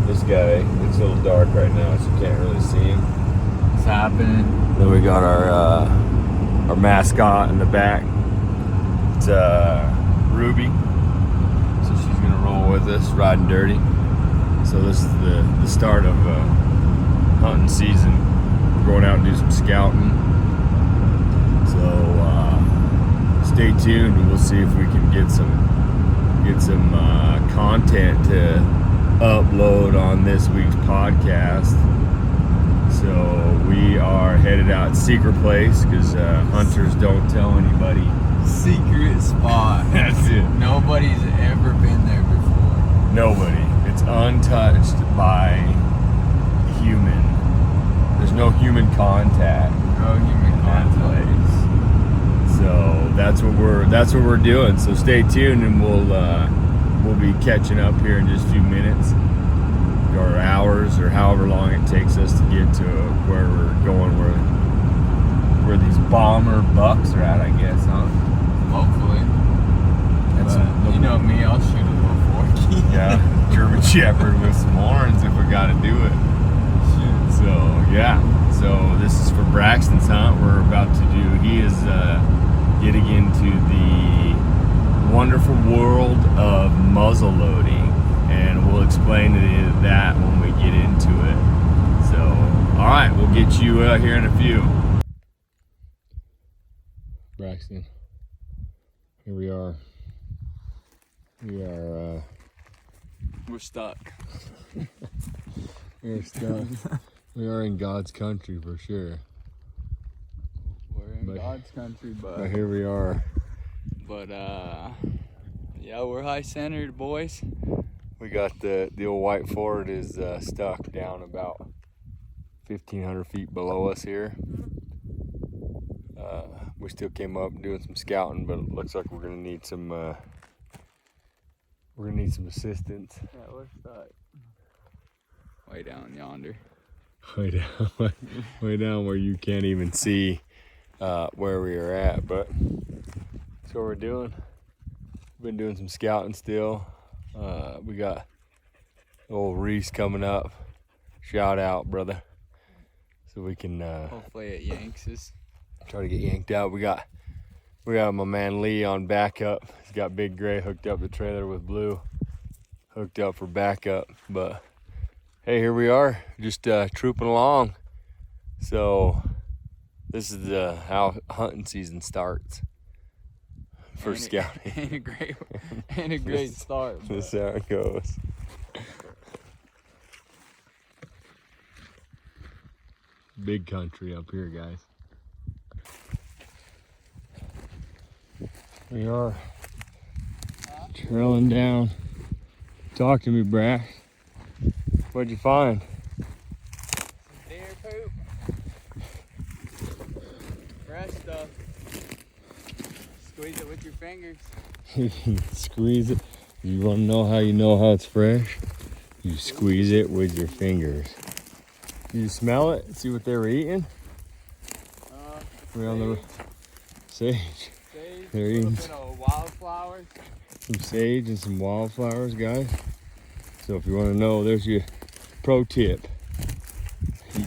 S2: This guy, it's a little dark right now, so you can't really see him. What's happening? Then we got our mascot in the back. It's Ruby. So she's gonna roll with us, riding dirty. So this is the start of hunting season. We're going out and do some scouting. So stay tuned, and we'll see if we can get some content to upload on this week's podcast. So we are headed out secret place because hunters don't tell anybody.
S4: Secret spot.
S2: That's it.
S4: Nobody's ever been there before.
S2: Nobody. It's untouched by human. There's no human contact.
S4: No human
S2: in that
S4: contact.
S2: place. So that's what we're doing. So stay tuned, and we'll be catching up here in just a few minutes, or hours, or however long it takes us to get to where we're going, where these bomber bucks are at, I guess, huh?
S4: Hopefully.
S2: That's
S4: But you know me, I'll shoot a little forky.
S2: Yeah, German Shepherd with some horns if we got to do it. So yeah, so this is for Braxton's hunt. We're about to do. He is getting into the wonderful world of muzzle loading, and we'll explain that when we get into it. So, all right, we'll get you here in a few. Braxton, here we are.
S4: We're stuck.
S2: We're stuck. We are in God's country for sure.
S4: We're in God's country,
S2: But here we are.
S4: But yeah, we're high centered, boys.
S2: We got the old White Ford is stuck down about 1,500 feet below us here. We still came up doing some scouting, but it looks like we're gonna need some assistance.
S4: Yeah, we're stuck. Way down yonder.
S2: Way down where you can't even see where we are at, but that's what we're doing. Been doing some scouting still. We got old Reese coming up. Shout out, brother. So we can
S4: Hopefully it yanks us.
S2: try to get yanked out. We got my man Lee on backup. He's got Big Gray hooked up the trailer with Blue, hooked up for backup. But hey, here we are, just trooping along. So this is how hunting season starts for scouting.
S4: And a great start.
S2: This is how it goes. Big country up here, guys. We are trailing down. Talk to me, Brax. What'd you find?
S4: Deer poop. Fresh stuff. Squeeze it with your fingers.
S2: Squeeze it. You want to know how it's fresh? You squeeze it with your fingers. You smell it? See what they were eating? We're on the sage. They're eating
S4: wildflowers.
S2: some sage and some wildflowers, guys. So if you want to know, there's your pro tip.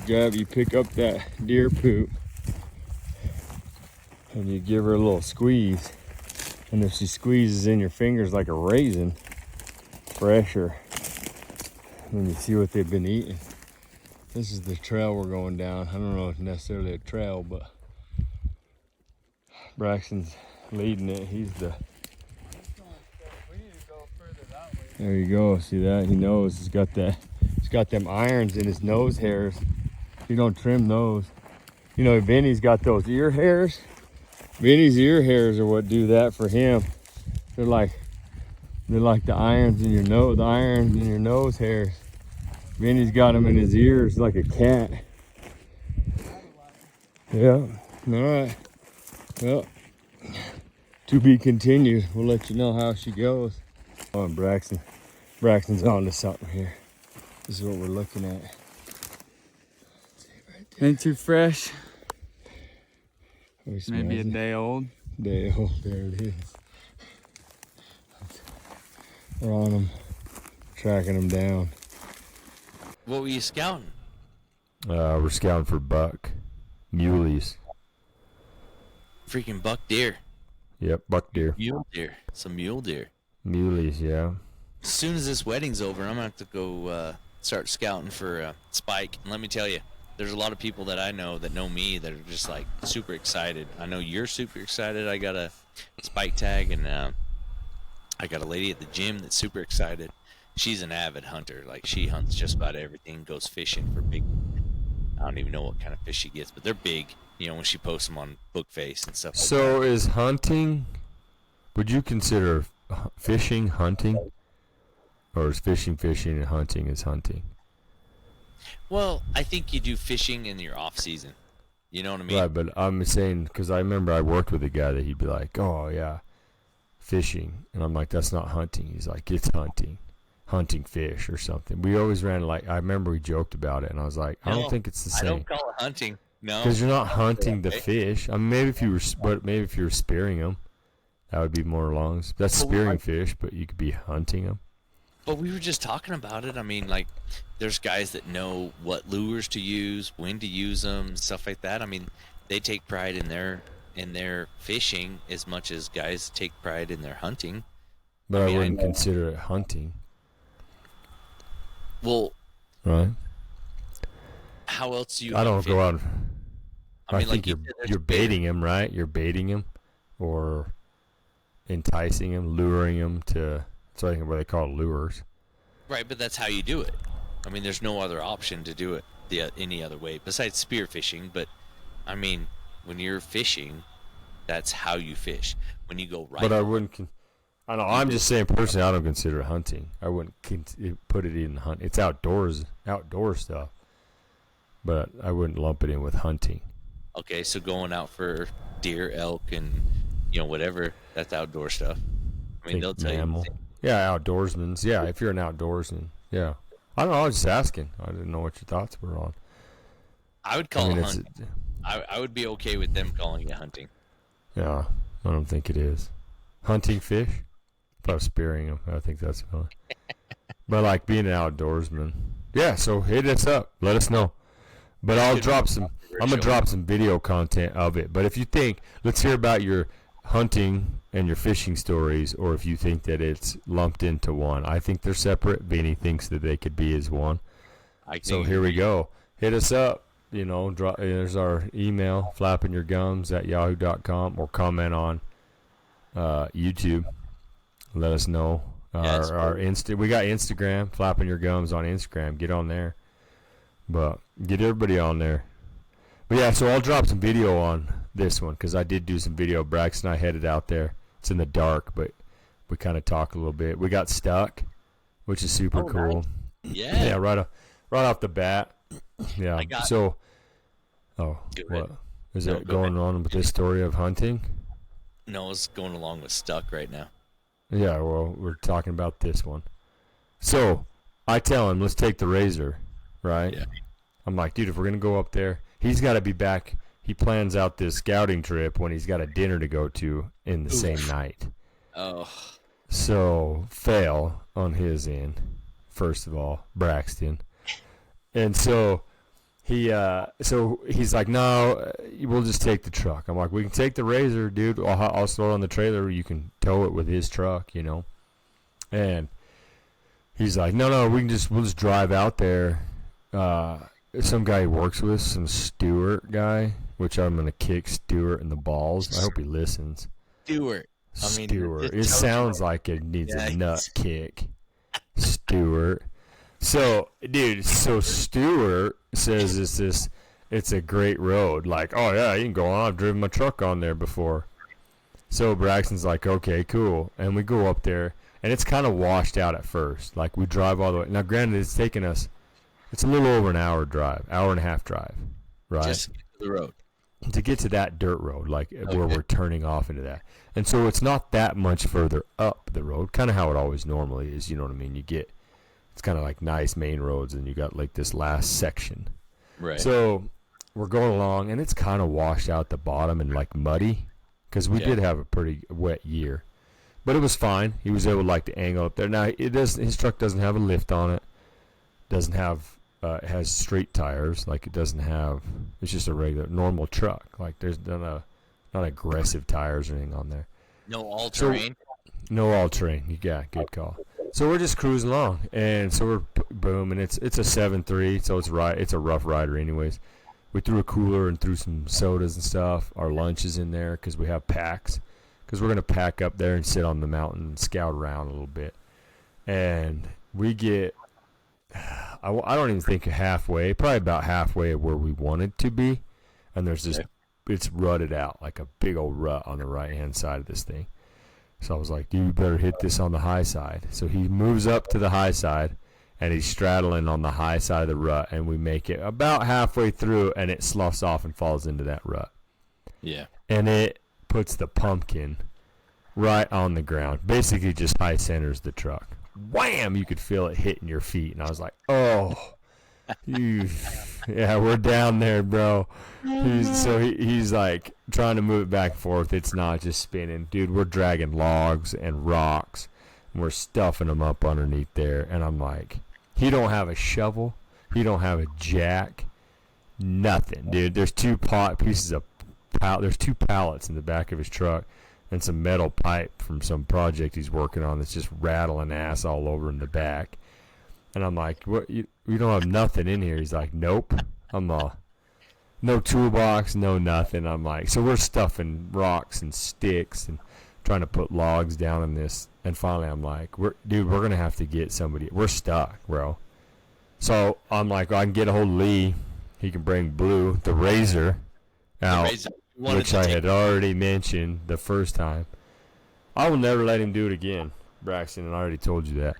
S2: You pick up that deer poop and you give her a little squeeze. And if she squeezes in your fingers like a raisin, fresher, then you see what they've been eating. This is the trail we're going down. I don't know if it's necessarily a trail, but Braxton's leading it. He's the...
S4: We need to go further that way.
S2: There you go. See that? He knows. He's got them irons in his nose hairs. You don't trim those. You know, Vinny's got those ear hairs. Vinny's ear hairs are what do that for him. They're like the irons in your nose hairs. Vinny's got them in his ears like a cat. Yeah. All right. Well, to be continued. We'll let you know how she goes. Oh, Braxton's on to something here. This is what we're looking at.
S4: Ain't too fresh.
S2: We
S4: Maybe a
S2: smells it.
S4: day old.
S2: Day old. There it is. We're on them, tracking them down.
S3: What were you scouting?
S2: We're scouting for buck, muleys.
S3: Freaking buck deer.
S2: Yep, buck deer.
S3: Mule deer. Some mule deer.
S2: Muleys, yeah.
S3: As soon as this wedding's over, I'm going to have to go start scouting for Spike. And let me tell you, there's a lot of people that I know that know me that are just like super excited. I know you're super excited. I got a Spike tag, and I got a lady at the gym that's super excited. she's an avid hunter. Like she hunts just about everything. Goes fishing for big. I don't even know what kind of fish she gets, but they're big. You know, when she posts them on Bookface and stuff.
S2: So is hunting? Would you consider fishing hunting, or is fishing and hunting is hunting?
S3: Well, I think you do fishing in your off season. You know what I mean?
S2: Right, but I'm saying because I remember I worked with a guy that he'd be like, "Oh yeah, fishing," and I'm like, "That's not hunting." He's like, "It's hunting fish or something." We always ran like I remember we joked about it, and I was like, "I don't think it's the same."
S3: I don't call it hunting. No,
S2: because you're not hunting the fish. I mean, maybe if you were spearing them, that would be more along. That's spearing fish, but you could be hunting them.
S3: But we were just talking about it. I mean, like, there's guys that know what lures to use, when to use them, stuff like that. I mean, they take pride in their fishing as much as guys take pride in their hunting.
S2: But I wouldn't consider it hunting.
S3: Well,
S2: right.
S3: How else do you?
S2: I don't go out. I
S3: mean,
S2: think
S3: like
S2: you're baiting him, right? You're baiting him, or enticing him, luring him to. That's what they call lures.
S3: Right, but that's how you do it. I mean, there's no other option to do it any other way besides spear fishing. But I mean, when you're fishing, that's how you fish. When you go right.
S2: But I wouldn't. I know. I'm just saying personally, I don't consider it hunting. I wouldn't put it in hunt. It's outdoor stuff. But I wouldn't lump it in with hunting.
S3: Okay, so going out for deer, elk, and whatever, that's outdoor stuff. I mean, they'll tell you.
S2: Yeah, outdoorsmen. Yeah, if you're an outdoorsman. Yeah. I don't know. I was just asking. I didn't know what your thoughts were on.
S3: I would call it hunting. I would be okay with them calling it hunting.
S2: Yeah, I don't think it is. Hunting fish? If I was spearing them, I think that's fine. But like being an outdoorsman. Yeah, so hit us up. Let us know. But I'm gonna drop some video content of it. But if you think, let's hear about your hunting and your fishing stories, or if you think that it's lumped into one. I think they're separate. Vinny thinks that they could be as one. So here we go. Hit us up. There's our email, flappingyourgums@yahoo.com, or comment on YouTube. Let us know. We got Instagram, Flapping Your Gums on Instagram. Get on there. But get everybody on there. But yeah, so I'll drop some video on this one because I did do some video. Braxton and I headed out there. It's in the dark, but we kind of talk a little bit. We got stuck, which is super cool.
S3: Nice. Yeah.
S2: Yeah, right off the bat. Yeah. What is it going on with this story of hunting?
S3: No, it's going along with stuck right now.
S2: Yeah, well, we're talking about this one. So I tell him, let's take the Razor, right?
S3: Yeah.
S2: I'm like, dude, if we're gonna go up there, he's got to be back. He plans out this scouting trip when he's got a dinner to go to in the same night. Oh. So fail on his end, first of all, Braxton. And so he's like, no, we'll just take the truck. I'm like, we can take the Razor, dude. I'll throw it on the trailer. You can tow it with his truck, And he's like, no, we'll just drive out there. Some guy he works with, some Stewart guy, which I'm gonna kick Stewart in the balls. I hope he listens.
S3: Stewart.
S2: It sounds like it needs a nut kick. Stewart. So, dude, Stewart says it's a great road. Like, oh yeah, you can go on. I've driven my truck on there before. So Braxton's like, okay, cool. And we go up there, and it's kind of washed out at first. Like, we drive all the way. Now, granted, it's taken us, it's a little over an hour and a half drive, right?
S3: Just to get to the road.
S2: To get to that dirt road, like where we're turning off into that. And so it's not that much further up the road, kind of how it always normally is, you know what I mean? It's kind of like nice main roads, and you got like this last section.
S3: Right.
S2: So we're going along, and it's kind of washed out the bottom and like muddy, because we did have a pretty wet year. But it was fine. He was able to angle up there. Now, his truck doesn't have a lift on it. Doesn't have... it has straight tires. Like, it doesn't have... It's just a regular, normal truck. Like, there's not aggressive tires or anything on there.
S3: No all-terrain?
S2: No all-terrain. Yeah, good call. So we're just cruising along, and so we're boom, and it's a 7.3, so it's a rough rider anyways. We threw a cooler and threw some sodas and stuff. Our lunch is in there because we have packs, because we're going to pack up there and sit on the mountain and scout around a little bit. And we get, I don't even think halfway, probably about halfway of where we wanted to be. And there's this, it's rutted out, like a big old rut on the right-hand side of this thing. So I was like, dude, you better hit this on the high side. So he moves up to the high side, and he's straddling on the high side of the rut, and we make it about halfway through, and it sloughs off and falls into that rut.
S3: Yeah.
S2: And it puts the pumpkin right on the ground. Basically just high centers the truck. Wham! You could feel it hitting your feet. And I was like, oh, yeah, we're down there, bro. He's like trying to move it back and forth. It's not just spinning. Dude, we're dragging logs and rocks, and we're stuffing them up underneath there. And I'm like, he don't have a shovel. He don't have a jack. Nothing, dude. There's two there's two pallets in the back of his truck and some metal pipe from some project he's working on that's just rattling ass all over in the back. And I'm like, what? You don't have nothing in here? He's like, nope. I'm no toolbox, no nothing. I'm like, so we're stuffing rocks and sticks and trying to put logs down in this. And finally, I'm like, we're going to have to get somebody. We're stuck, bro. So I'm like, I can get a hold of Lee. He can bring Blue, the Razor, out, which I had already mentioned the first time. I will never let him do it again, Braxton, and I already told you that.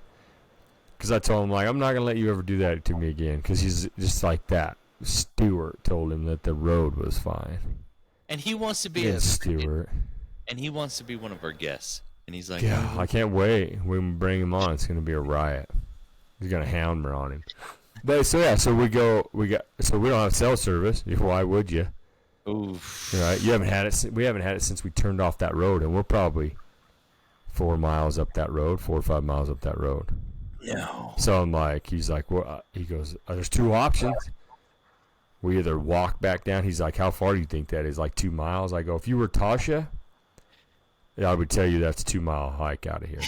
S2: Because I told him, like, I'm not going to let you ever do that to me again, because he's just like that. Stewart told him that the road was fine.
S3: And he wants to be
S2: Stewart.
S3: And he wants to be one of our guests. And he's like,
S2: yeah, I can't wait. When we bring him on, it's going to be a riot. He's going to hound on him. But so we don't have cell service. Why would you?
S3: Oof.
S2: Right? We haven't had it since we turned off that road, and we're probably 4 or 5 miles up that road.
S3: No.
S2: So I'm like, he's like, well, he goes, there's two options. We either walk back down. He's like, how far do you think that is? Like 2 miles? I go, if you were Tasha, I would tell you that's a 2 mile hike out of here.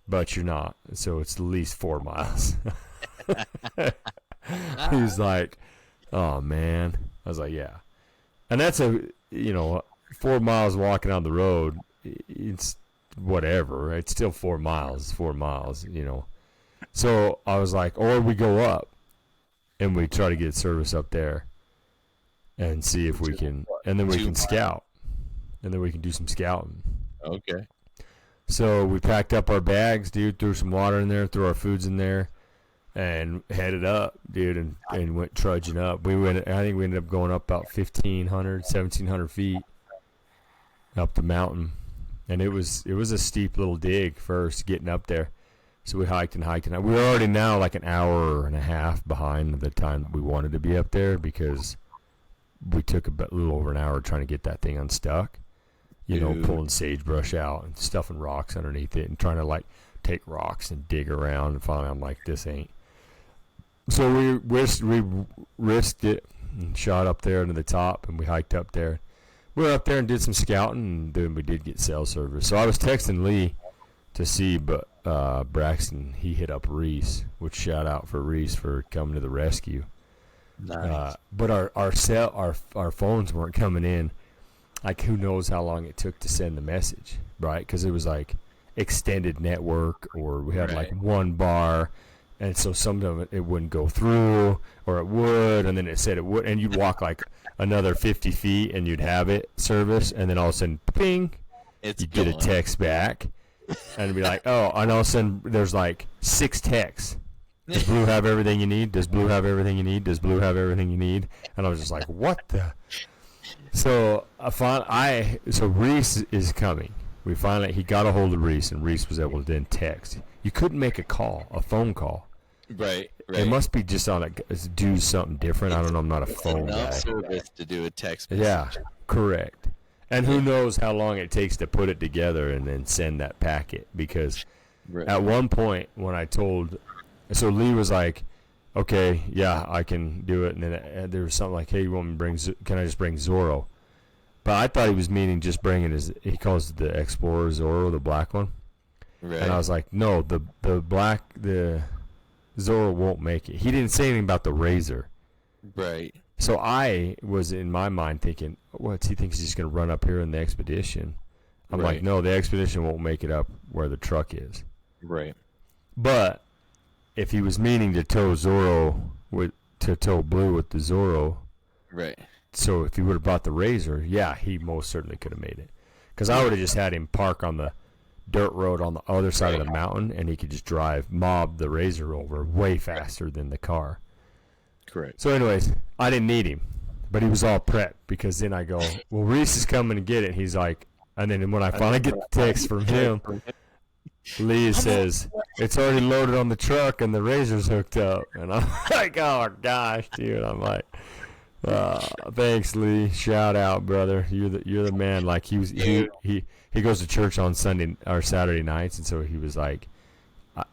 S2: But you're not. So it's at least 4 miles. He's like, oh, man. I was like, yeah. And that's 4 miles walking on the road. It's whatever. It's still 4 miles. 4 miles, So I was like, or we go up and we try to get service up there and see if we can, and then we can scout. And then we can do some scouting.
S3: Okay.
S2: So we packed up our bags, dude, threw some water in there, threw our foods in there, and headed up, dude, and went trudging up. I think we ended up going up about 1,500, 1,700 feet up the mountain. And it was a steep little dig first getting up there. So we hiked and hiked. And we were already now like an hour and a half behind the time that we wanted to be up there because we took a little over an hour trying to get that thing unstuck. Pulling sagebrush out and stuffing rocks underneath it and trying to like take rocks and dig around. And finally I'm like, this ain't. So we risked it and shot up there to the top and we hiked up there. We went up there and did some scouting and then we did get cell service. So I was texting Lee to see, but Braxton, he hit up Reese, which shout out for Reese for coming to the rescue.
S3: Nice.
S2: But our phones weren't coming in. Like, who knows how long it took to send the message, right? Because it was like extended network, or we had like one bar, and so some of it wouldn't go through, or it would, and then it said it would, and you'd walk like another 50 feet, and you'd have it service, and then all of a sudden, ping, you'd get a text back, and it'd be like, oh, and all of a sudden there's like 6 texts. Does Blue have everything you need? Does Blue have everything you need? Does Blue have everything you need? And I was just like, what the? So Reese is coming. He got a hold of Reese, and Reese was able to then text. You couldn't make a phone call.
S3: Right.
S2: It must be just do something different. I don't know. I'm not a phone guy.
S3: Service to do a text message.
S2: Yeah, correct. And who knows how long it takes to put it together and then send that packet? Because at one point when I told, so Lee was like, okay, yeah, I can do it. And then there was something like, hey, you want me to can I just bring Zorro? But I thought he was meaning just bringing he calls it the Explorer Zorro, the black one. Right. And I was like, no, the Zorro won't make it. He didn't say anything about the Razor.
S3: Right.
S2: So I was in my mind thinking, he thinks he's just going to run up here in the Expedition. I'm like, no, the Expedition won't make it up where the truck is.
S3: Right.
S2: But if he was meaning to tow to tow Blue with the Zorro,
S3: Right.
S2: so if he would have brought the Razor, yeah, he most certainly could have made it. Because I would have just had him park on the dirt road on the other side of the mountain, and he could just mob the Razor over way faster than the car.
S3: Correct.
S2: So anyways, I didn't need him, but he was all prepped, because then I go, well, Reese is coming to get it. And he's like, and then when I finally get the text from him, Lee says, it's already loaded on the truck and the Razor's hooked up. And I'm like, oh gosh, dude. I'm like, thanks, Lee. Shout out, brother. You're the man. Like he goes to church on Sunday or Saturday nights, and so he was like,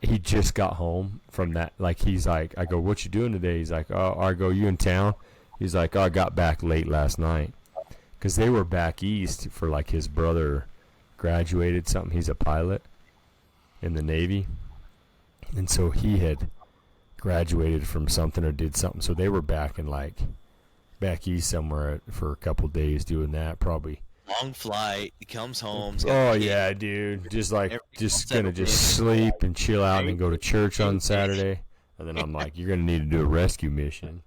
S2: he just got home from that. Like he's like, I go, what you doing today? He's like, oh, I go, you in town? He's like, oh, I got back late last night, because they were back east for like his brother graduated something. He's a pilot in the Navy, and so he had graduated from something or did something. So they were back east somewhere for a couple days doing that, probably.
S3: Long flight. He comes home.
S2: Oh yeah, dude. Just gonna sleep and chill out and then go to church on Saturday. And then I'm like, you're gonna need to do a rescue mission.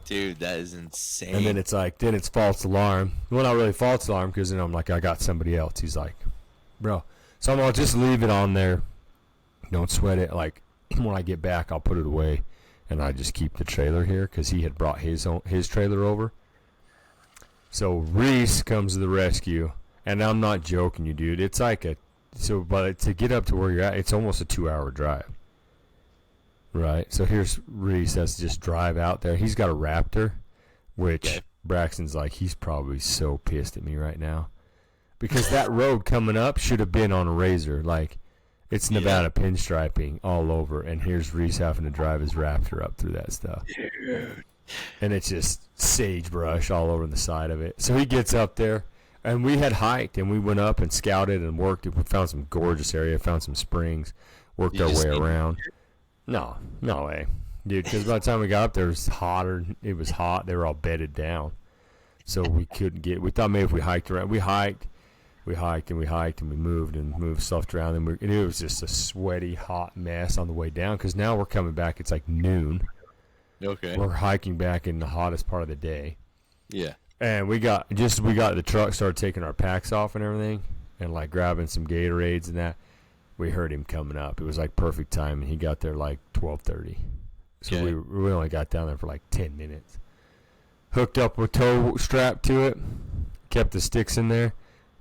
S3: Dude, that is insane.
S2: And then it's false alarm. Well, not really false alarm, because then I'm like, I got somebody else. He's like, bro. So I'm like, just leave it on there. Don't sweat it. Like when I get back, I'll put it away, and I just keep the trailer here, because he had brought his trailer over. So Reese comes to the rescue, and I'm not joking you, dude. It's like but to get up to where you're at, it's almost a 2-hour drive. Right? So here's Reese has to just drive out there. He's got a Raptor, which Braxton's like, he's probably so pissed at me right now. Because that road coming up should have been on a Razor. Like, it's Nevada pinstriping all over, and here's Reese having to drive his Raptor up through that stuff.
S3: Dude.
S2: And it's just sagebrush all over the side of it. So he gets up there, and we had hiked, and we went up and scouted and worked. We found some gorgeous area, found some springs, worked our way around. No way. Dude, because by the time we got up there, it was hotter. It was hot. They were all bedded down. So we couldn't we thought maybe if we hiked around. We hiked, and we moved stuff around. And it was just a sweaty, hot mess on the way down, because now we're coming back. It's like noon.
S3: Okay.
S2: We're hiking back in the hottest part of the day.
S3: Yeah.
S2: And we got the truck, started taking our packs off and everything, and like grabbing some Gatorades and that. We heard him coming up. It was like perfect time, and he got there like 12:30. So we only got down there for like 10 minutes. Hooked up with tow strap to it, kept the sticks in there.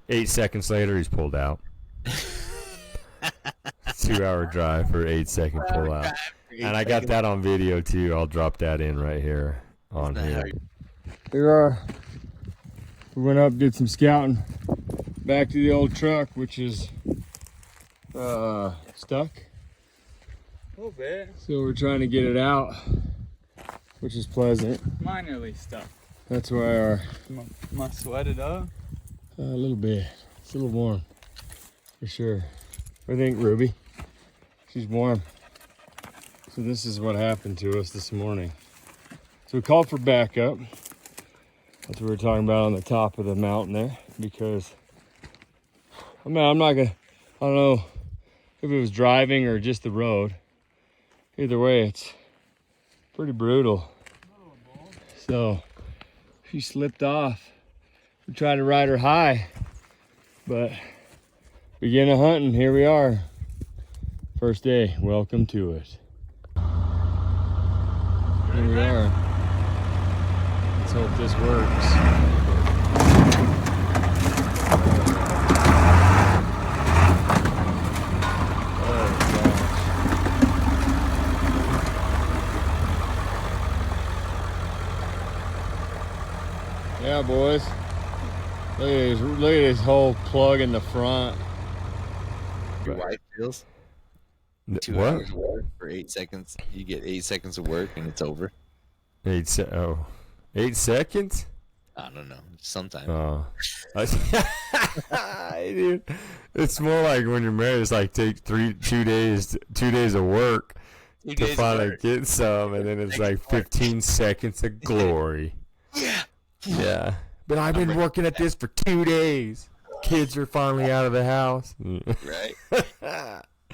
S2: 8 seconds later, he's pulled out. 2-hour drive for 8-second pull out. And I got that on video too. I'll drop that in right here on here. Here we are. We went up, did some scouting. Back to the old truck, which is stuck.
S4: A little bit.
S2: So we're trying to get it out, which is pleasant.
S4: Minorly stuck.
S2: That's why our
S4: Am I sweated up?
S2: a little bit. It's a little warm, for sure. What do you think, Ruby? She's warm. So this is what happened to us this morning. So we called for backup. That's what we were talking about on the top of the mountain there, because I mean, I don't know if it was driving or just the road. Either way, it's pretty brutal. So she slipped off. We tried to ride her high, but beginning of hunting, here we are. First day, welcome to it. Here we are. Let's hope this works. Yeah, boys. Look at this whole plug in the front.
S3: Your wife feels 2
S2: What?
S3: hours of work for 8 seconds. You get 8 seconds of work and it's over.
S2: 8 seconds?
S3: I don't know. Sometime.
S2: Oh. Dude, it's more like when you're married, it's like take 2 days of work to finally get some, and then it's like 15 seconds of glory. Yeah. But I've been working at this for 2 days. Kids are finally out of the house.
S3: Right?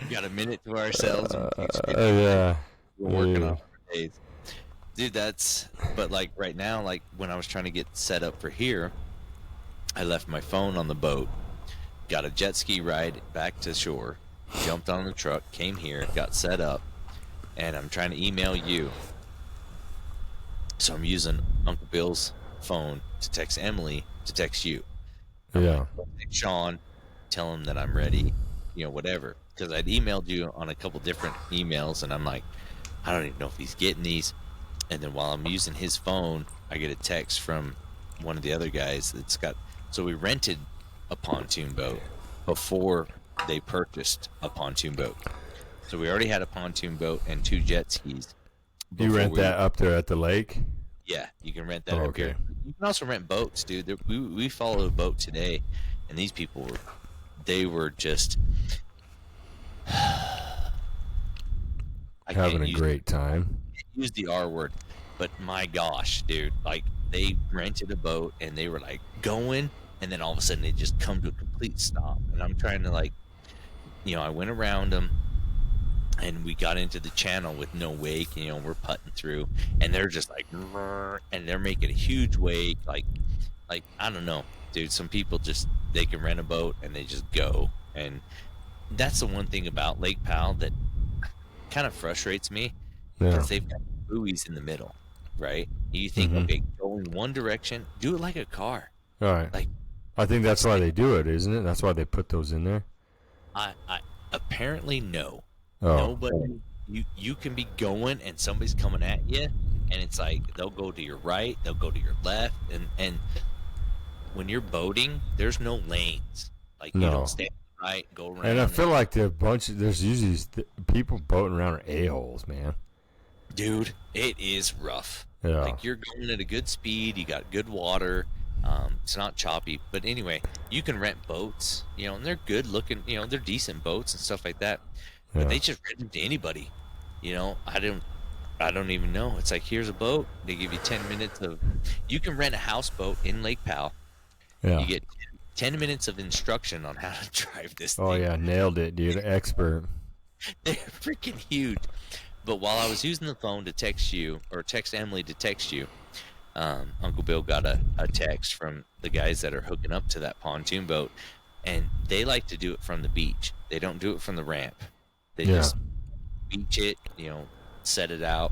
S3: We got a minute to ourselves.
S2: Yeah.
S3: We're working
S2: Yeah.
S3: on our days. Dude, but like right now, like when I was trying to get set up for here, I left my phone on the boat, got a jet ski ride back to shore, jumped on the truck, came here, got set up, and I'm trying to email you. So I'm using Uncle Bill's phone to text Emily to text you. I'm
S2: Yeah.
S3: like, text Sean, tell him that I'm ready, whatever. Because I'd emailed you on a couple different emails, and I'm like, I don't even know if he's getting these. And then while I'm using his phone, I get a text from one of the other guys that's got. So we rented a pontoon boat before they purchased a pontoon boat. So we already had a pontoon boat and 2 jet skis.
S2: You rent that up there at the lake?
S3: Yeah, you can rent that
S2: Oh,
S3: up
S2: okay.
S3: here. You can also rent boats, dude. We followed a boat today, and these people were just
S2: Having a great time.
S3: Use the R word, but my gosh, dude, like they rented a boat and they were like going, and then all of a sudden they just come to a complete stop, and I'm trying to I went around them, and we got into the channel with no wake, we're putting through, and they're just like, and they're making a huge wake, like I don't know, dude. Some people they can rent a boat and they just go, and that's the one thing about Lake Powell that kind of frustrates me.
S2: Yeah.
S3: Because they've got buoys in the middle, right? You think, okay, go in one direction, do it like a car.
S2: All right.
S3: Like,
S2: I think that's why they do it, isn't it? That's why they put those in there.
S3: I apparently no.
S2: Oh.
S3: Nobody. You can be going and somebody's coming at you, and it's like they'll go to your right, they'll go to your left, and when you're boating, there's no lanes. Like you don't stand right, go around.
S2: And I feel like there's usually people boating around are a-holes, man.
S3: Dude, it is rough.
S2: Yeah.
S3: Like you're going at a good speed, you got good water. It's not choppy, but anyway, you can rent boats, and they're good looking, they're decent boats and stuff like that. But they just rent them to anybody. I don't even know. It's like, here's a boat. They give you 10 minutes you can rent a houseboat in Lake Powell.
S2: Yeah.
S3: You get 10 minutes of instruction on how to drive this thing.
S2: Oh yeah, nailed it, dude. Expert.
S3: They're freaking huge. But while I was using the phone to text you, or text Emily to text you, Uncle Bill got a text from the guys that are hooking up to that pontoon boat, and they like to do it from the beach. They don't do it from the ramp. They just beach it, set it out.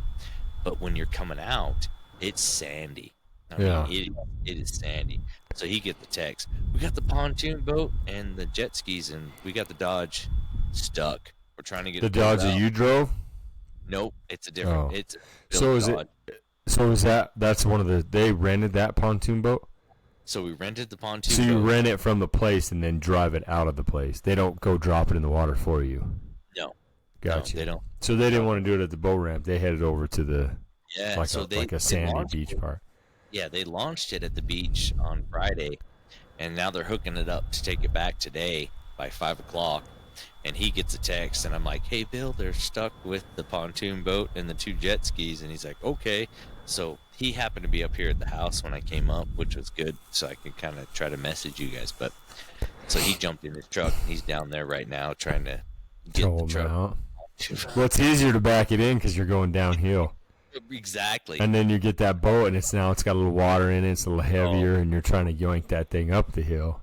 S3: But when you're coming out, it's sandy. I mean, it is sandy. So he get the text. We got the pontoon boat and the jet skis, and we got the Dodge stuck. We're trying to get
S2: the Dodge that you drove.
S3: Nope, it's a different.
S2: Oh.
S3: It's a
S2: So is
S3: Dodge.
S2: that's one of they rented that pontoon boat?
S3: So we rented the pontoon
S2: So you
S3: boat.
S2: rent it from the place and then drive it out of the place. They don't go drop it in the water for you.
S3: No.
S2: Gotcha.
S3: No, they don't.
S2: So they didn't want to do it at the boat ramp. They headed over to the like a sandy
S3: launched
S2: beach
S3: it.
S2: part.
S3: Yeah, they launched it at the beach on Friday, and now they're hooking it up to take it back today by 5 o'clock. And he gets a text, and I'm like, hey, Bill, they're stuck with the pontoon boat and the 2 jet skis. And he's like, okay. So he happened to be up here at the house when I came up, which was good, so I could kind of try to message you guys. But so he jumped in his truck. He's down there right now trying to get
S2: Tow
S3: the
S2: 'em
S3: truck.
S2: out. Well, it's easier to back it in because you're going downhill.
S3: Exactly.
S2: And then you get that boat, and it's got a little water in it. It's a little heavier, and you're trying to yoink that thing up the hill.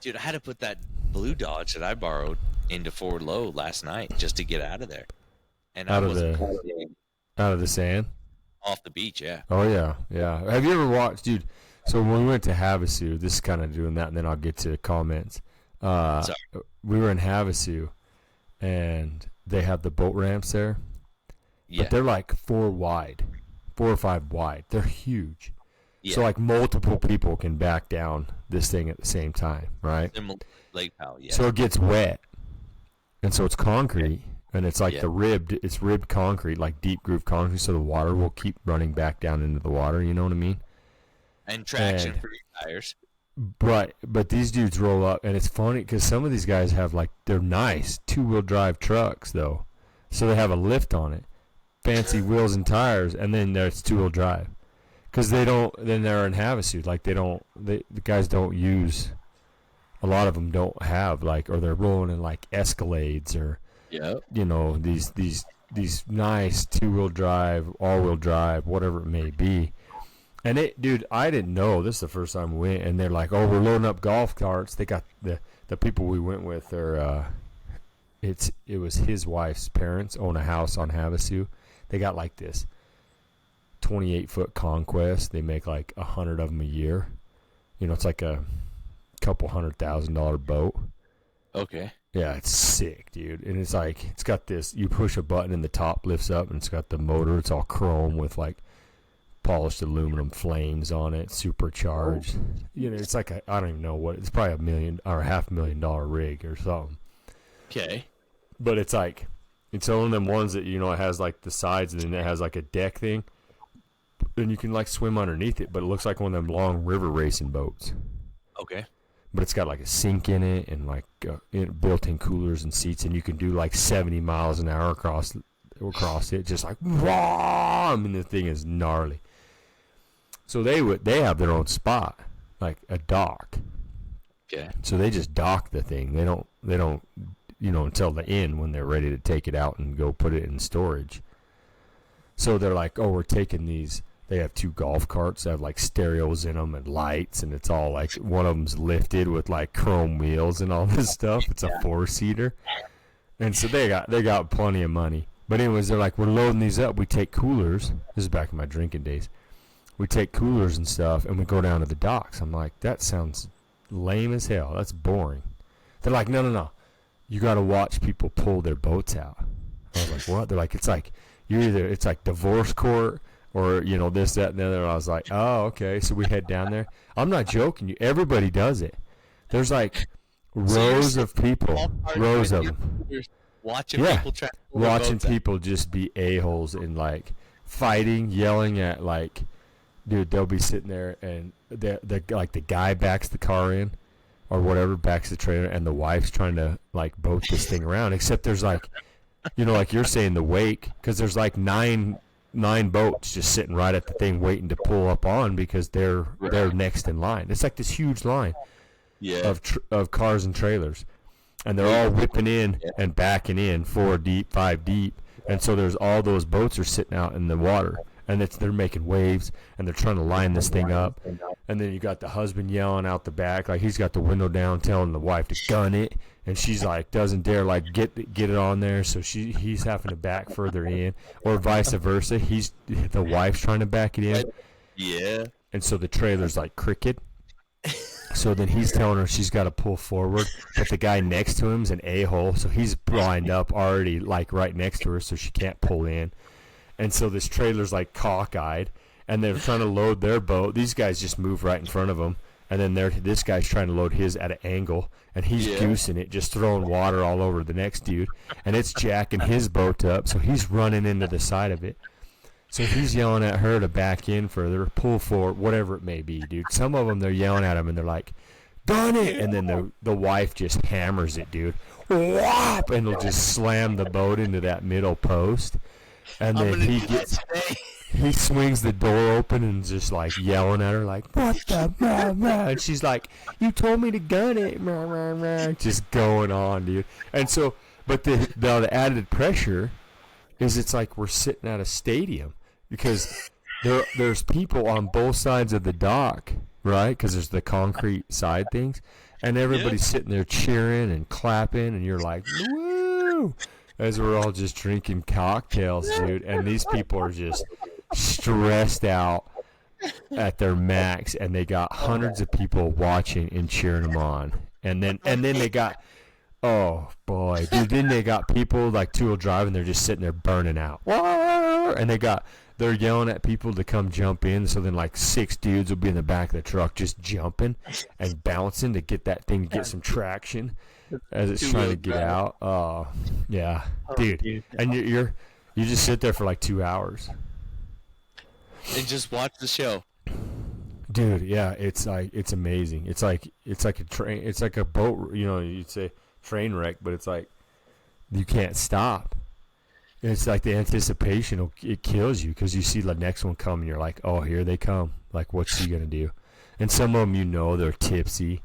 S3: Dude, I had to put that blue Dodge that I borrowed into forward low last night just to get out of there. And
S2: Out
S3: I
S2: of
S3: wasn't
S2: Out of the sand.
S3: off the beach, yeah.
S2: Oh yeah, yeah. Have you ever watched, dude? So when we went to Havasu, this is kind of doing that, and then I'll get to comments. We were in Havasu, and they have the boat ramps there, but they're like 4 or 5 wide. They're huge.
S3: Yeah.
S2: So like multiple people can back down this thing at the same time, right?
S3: Lake Powell, yeah.
S2: So it gets wet, and so it's concrete, and it's like it's ribbed concrete, like deep groove concrete, so the water will keep running back down into the water. You know what I mean?
S3: And traction for your tires.
S2: But these dudes roll up, and it's funny because some of these guys have they're nice 2-wheel drive trucks though, so they have a lift on it, fancy wheels and tires, and then there's 2-wheel drive. Because they don't, then they're in Havasu. Like the guys don't use. A lot of them don't have or they're rolling in Escalades or
S3: Yep.
S2: these nice 2-wheel drive, all-wheel drive, whatever it may be. And dude, I didn't know. This is the first time we went, and they're like, "Oh, we're loading up golf carts." They got the people we went with. It was his wife's parents own a house on Havasu. They got like this 28-foot Conquest. They make like 100 of them a year. It's like a couple $100,000 boat.
S3: Okay.
S2: Yeah, it's sick, dude. And it's like, it's got this, you push a button and the top lifts up, and it's got the motor. It's all chrome with like polished aluminum flames on it, supercharged. It's like I don't even know what, it's probably $1 million or $500,000 rig or something.
S3: Okay.
S2: But it's like, it's one of them ones that, it has like the sides, and then it has like a deck thing. And you can like swim underneath it, but it looks like one of them long river racing boats.
S3: Okay.
S2: But it's got like a sink in it, and like built-in coolers and seats, and you can do like 70 miles an hour across it, just like, wah! I mean, the thing is gnarly. So they have their own spot, like a dock.
S3: Okay.
S2: So they just dock the thing. They don't until the end when they're ready to take it out and go put it in storage. So they're like, "Oh, we're taking these." They have 2 golf carts that have like stereos in them and lights, and it's all like, one of them's lifted with like chrome wheels and all this stuff. It's a 4-seater, and so they got plenty of money. But anyways, they're like, "We're loading these up. We take coolers." This is back in my drinking days. We take coolers and stuff, and we go down to the docks. I'm like, that sounds lame as hell. That's boring. They're like, no. You got to watch people pull their boats out. I was like, what? They're like, it's like it's like divorce court, or this, that, and the other. I was like, oh, okay. So we head down there. I'm not joking you. Everybody does it. There's like rows of people, rows of them.
S3: Watching people try to pull their
S2: watching
S3: boats out.
S2: people just be a-holes and like fighting, yelling at like, dude, they'll be sitting there, and the guy backs the car in, or whatever, backs the trailer, and the wife's trying to like boat this thing around. Except there's like, like you're saying, the wake, because there's like nine boats just sitting right at the thing waiting to pull up on, because they're next in line. It's like this huge line of cars and trailers, and they're all whipping in and backing in 4 deep, 5 deep, and so there's all those boats are sitting out in the water. And they're making waves, and they're trying to line this thing up. And then you got the husband yelling out the back, like he's got the window down, telling the wife to gun it. And she's like, doesn't dare like get it on there, so he's having to back further in, or vice versa. The wife's trying to back it in.
S3: Yeah.
S2: And so the trailer's like cricket. So then he's telling her she's got to pull forward, but the guy next to him's an a-hole, so he's lined up already like right next to her, so she can't pull in. And so this trailer's like cockeyed, and they're trying to load their boat. These guys just move right in front of them, and then this guy's trying to load his at an angle, and he's goosing it, just throwing water all over the next dude, and it's jacking his boat up, so he's running into the side of it. So he's yelling at her to back in further, pull forward, whatever it may be, dude. Some of them, they're yelling at him, and they're like, "Done it!" And then the wife just hammers it, dude. Whop! And they'll just slam the boat into that middle post. And then he swings the door open and just like yelling at her like, "What the rah, rah?" And she's like, "You told me to gun it." Rah, rah, rah. Just going on, dude. And so, but the added pressure is, it's like we're sitting at a stadium, because there's people on both sides of the dock, right? Because there's the concrete side things, and everybody's sitting there cheering and clapping, and you're like, woo! As we're all just drinking cocktails, dude, and these people are just stressed out at their max, and they got hundreds of people watching and cheering them on. And then they got, oh boy, dude, then they got people like 2-wheel drive, and they're just sitting there burning out. And they're yelling at people to come jump in, so then like 6 dudes will be in the back of the truck just jumping and bouncing to get that thing to get some traction as it's trying to get out. Oh, yeah, dude. And you just sit there for like 2 hours
S3: and just watch the show.
S2: Dude, yeah, it's amazing. It's like a train. It's like a boat. You'd say train wreck, but it's like you can't stop. And it's like the anticipation. It kills you, because you see the next one come, and you're like, oh, here they come. Like, what's she gonna do? And some of them, they're tipsy.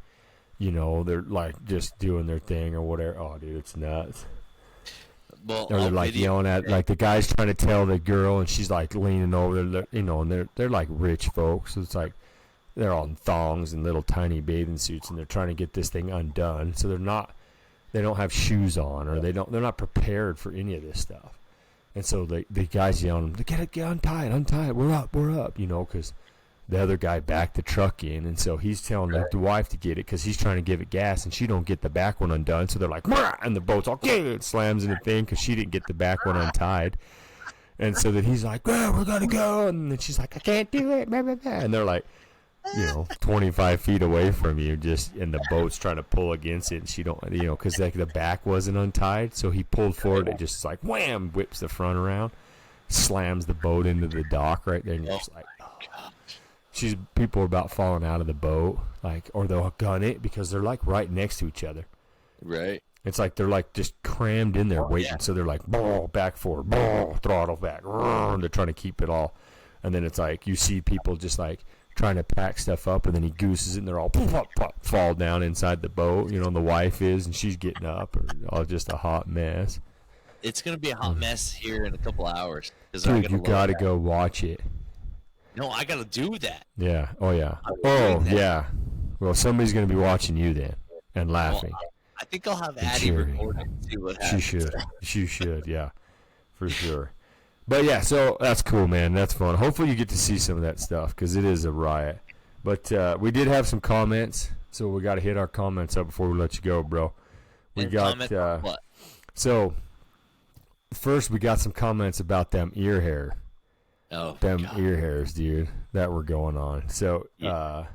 S2: They're like just doing their thing or whatever. Oh, dude, it's nuts.
S3: Well,
S2: Or they're
S3: I'll
S2: like
S3: video
S2: yelling at, like the guy's trying to tell the girl, and she's like leaning over, and they're like rich folks. So it's like they're all in thongs and little tiny bathing suits, and they're trying to get this thing undone. So they don't have shoes on, or they're not prepared for any of this stuff. And so the guy's yelling, get untie it, we're up, because the other guy backed the truck in, and so he's telling the wife to get it because he's trying to give it gas, and she don't get the back one undone. So they're like, "Mah!" And the boat's all, it slams in the thing because she didn't get the back one untied. And so then he's like, we're going to go. And then she's like, I can't do it. Blah, blah, blah. And they're like, 25 feet away from you, and the boat's trying to pull against it, and she don't, because like the back wasn't untied. So he pulled forward. It just like, wham, whips the front around, slams the boat into the dock right there. And you're just like, people are about falling out of the boat, like, or they'll gun it because they're like right next to each other.
S3: Right.
S2: It's like they're like just crammed in there waiting. So they're like, back forward, throttle back. They're trying to keep it all. And then it's like you see people just like trying to pack stuff up, and then he gooses it, and they're all fall down inside the boat. And the wife is, and she's getting up, or all just a hot mess.
S3: It's gonna be a hot mess here in a couple hours.
S2: Dude, you gotta go watch it.
S3: No, I gotta do that.
S2: Yeah. Oh yeah. Oh yeah. Well, somebody's gonna be watching you then and laughing.
S3: Well, I think I'll have Addie record it and see what happens.
S2: She should. Yeah, for sure. But yeah, so that's cool, man. That's fun. Hopefully you get to see some of that stuff because it is a riot. But we did have some comments, so we got to hit our comments up before we let you go, bro. We got
S3: what?
S2: So first we got some comments about them ear hair.
S3: Oh,
S2: them
S3: God.
S2: Ear hairs, dude, that were going on. So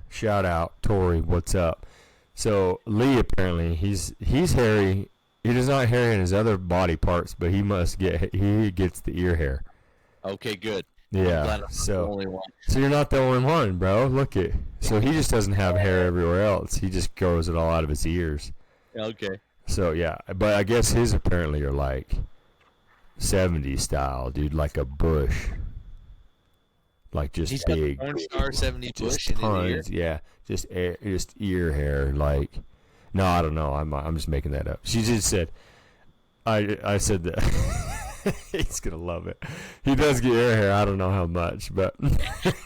S2: shout out Tori, what's up? So Lee, apparently he's hairy. He does not hair in his other body parts, but he gets the ear hair.
S3: Okay, good.
S2: Yeah. So you're not the only one, bro. Look it. So he just doesn't have hair everywhere else. He just grows it all out of his ears.
S3: Okay.
S2: So yeah, but I guess his apparently are like 70s style, dude, like a bush. Like just
S3: He's
S2: big.
S3: Got a porn star 70 bush
S2: just
S3: in
S2: tons,
S3: his ear.
S2: yeah, just ear hair. Like, no, I don't know. I'm just making that up. She just said, I said that he's gonna love it. He does get ear hair. I don't know how much, but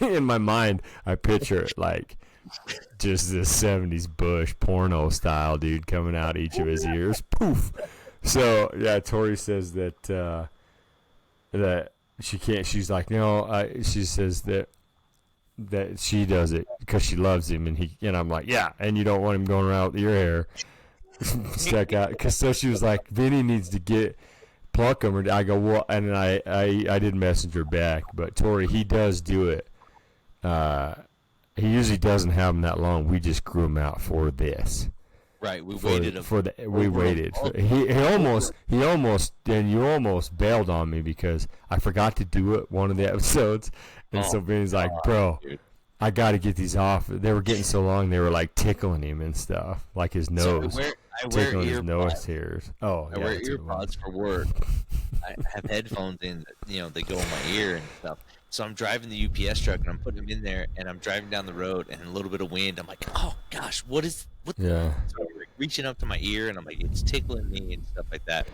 S2: in my mind, I picture it like just this 70s bush porno style, dude, coming out each of his ears. Poof. So yeah, Tori says that that she can't. She's like, no. She says that she does it because she loves him, and I'm like, yeah. And you don't want him going around with your hair stuck out. Cause so she was like, Vinny needs to pluck him. Or I go, well, and I didn't message her back, but Tori, he does do it. He usually doesn't have them that long. We just grew him out for this.
S3: Right, we waited.
S2: We waited. He almost, and you almost bailed on me because I forgot to do it one of the episodes, and so Vinny's like, "Bro,
S3: dude.
S2: I got to get these off." They were getting so long, they were like tickling him and stuff, like his nose,
S3: I wear
S2: tickling his nose
S3: earpods.
S2: hairs. Oh,
S3: I wear earpods for work. I have headphones in, they go in my ear and stuff. So I'm driving the UPS truck and I'm putting them in there, and I'm driving down the road, and a little bit of wind. I'm like, oh gosh, what?
S2: Yeah.
S3: So I'm reaching up to my ear, and I'm like, it's tickling me and stuff like that.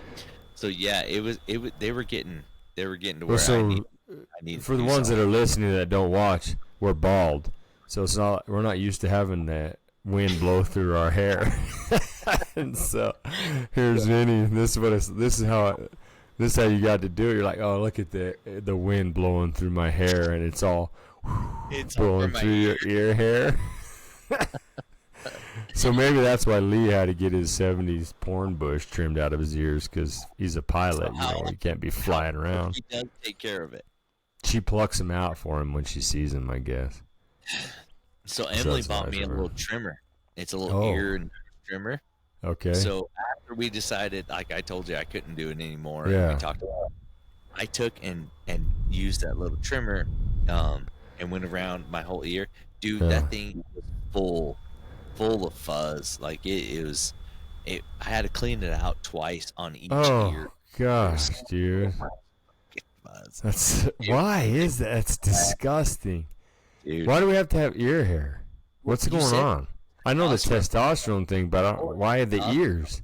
S3: So yeah, it was. They were getting to where I need.
S2: For the ones that are listening that don't watch, we're bald, so we're not used to having that wind blow through our hair. And so here's Vinny. This is how you got to do it. You're like, oh, look at the wind blowing through my hair, and it's all blowing through your ear hair. So maybe that's why Lee had to get his 70s porn bush trimmed out of his ears, because he's a pilot. He can't be flying around.
S3: He does take care of it.
S2: She plucks him out for him when she sees him, I guess.
S3: So Emily bought me a little trimmer. It's a little ear and trimmer.
S2: Okay.
S3: So after we decided, like I told you, I couldn't do it anymore.
S2: Yeah.
S3: And we talked about it, I took and used that little trimmer and went around my whole ear. Dude, that thing was full of fuzz. Like I had to clean it out twice on each ear.
S2: Oh gosh, dude. Why is that? That's disgusting.
S3: Dude.
S2: Why do we have to have ear hair? What's going on? I know the testosterone thing, but why the ears?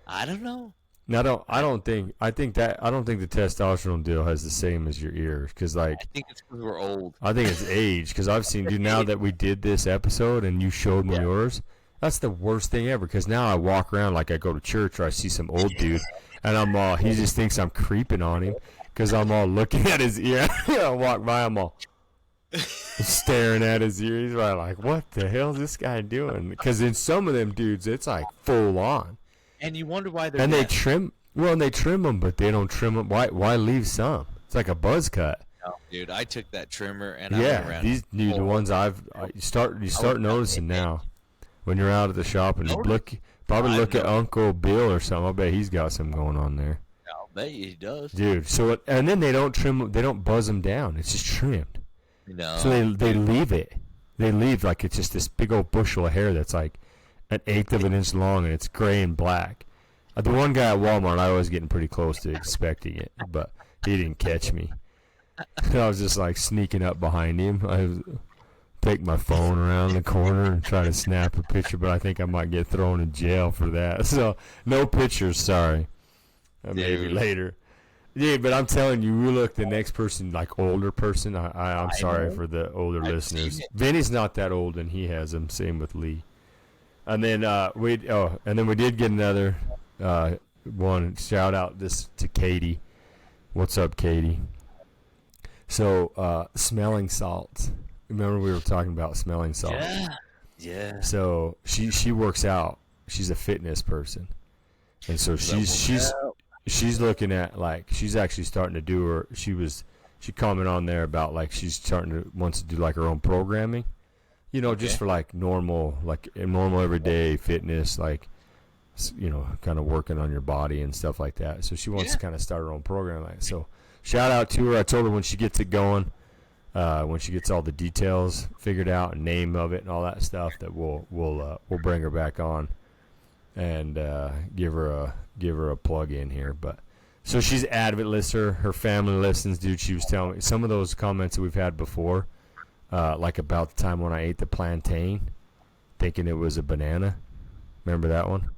S3: I don't know.
S2: Now, I don't think the testosterone deal has the same as your ears, because like
S3: I think it's because we're old.
S2: I think it's age, because I've seen, dude, now that we did this episode and you showed me yours, that's the worst thing ever, because now I walk around like I go to church or I see some old dude and I'm all, he just thinks I'm creeping on him because I'm all looking at his ear. I walk by, I'm all staring at his ear. He's right, like, what the hell is this guy doing? Because in some of them dudes, it's like full on.
S3: And you wonder why they're
S2: And
S3: deaf.
S2: they trim them, but they don't trim them. Why leave some? It's like a buzz cut.
S3: No, dude, I took that trimmer and I went around.
S2: These dude, the ones you start noticing now when you're out at the shop and you look at Uncle Bill or something. I bet he's got something going on there.
S3: I'll bet he does,
S2: dude. So and then they don't trim them, they don't buzz them down. It's just trimmed.
S3: No.
S2: So they leave it. They leave like it's just this big old bushel of hair that's like an eighth of an inch long and it's gray and black. The one guy at Walmart, I was getting pretty close to expecting it, but he didn't catch me. I was just like sneaking up behind him. I was take my phone around the corner and try to snap a picture, but I think I might get thrown in jail for that. So no pictures, sorry. Maybe later. Yeah, but I'm telling you, we look the next person, like older person. I'm sorry for the older listeners. Vinny's not that old, and he has them. Same with Lee. And then we did get another one. Shout out this to Katie. What's up, Katie? So smelling salts. Remember we were talking about smelling salts?
S3: Yeah.
S2: So she works out. She's a fitness person, and so she's looking at, like, she's actually starting to do her. She commented on there about, like, she's wants to do like her own programming, just for like normal everyday fitness, like, kind of working on your body and stuff like that. So she wants to kind of start her own program, like, so shout out to her. I told her when she gets it going, when she gets all the details figured out and name of it and all that stuff, that we'll bring her back on and give her a plug in here. But so she's an avid listener. Her family listens, dude. She was telling me some of those comments that we've had before, like about the time when I ate the plantain, thinking it was a banana. Remember that one?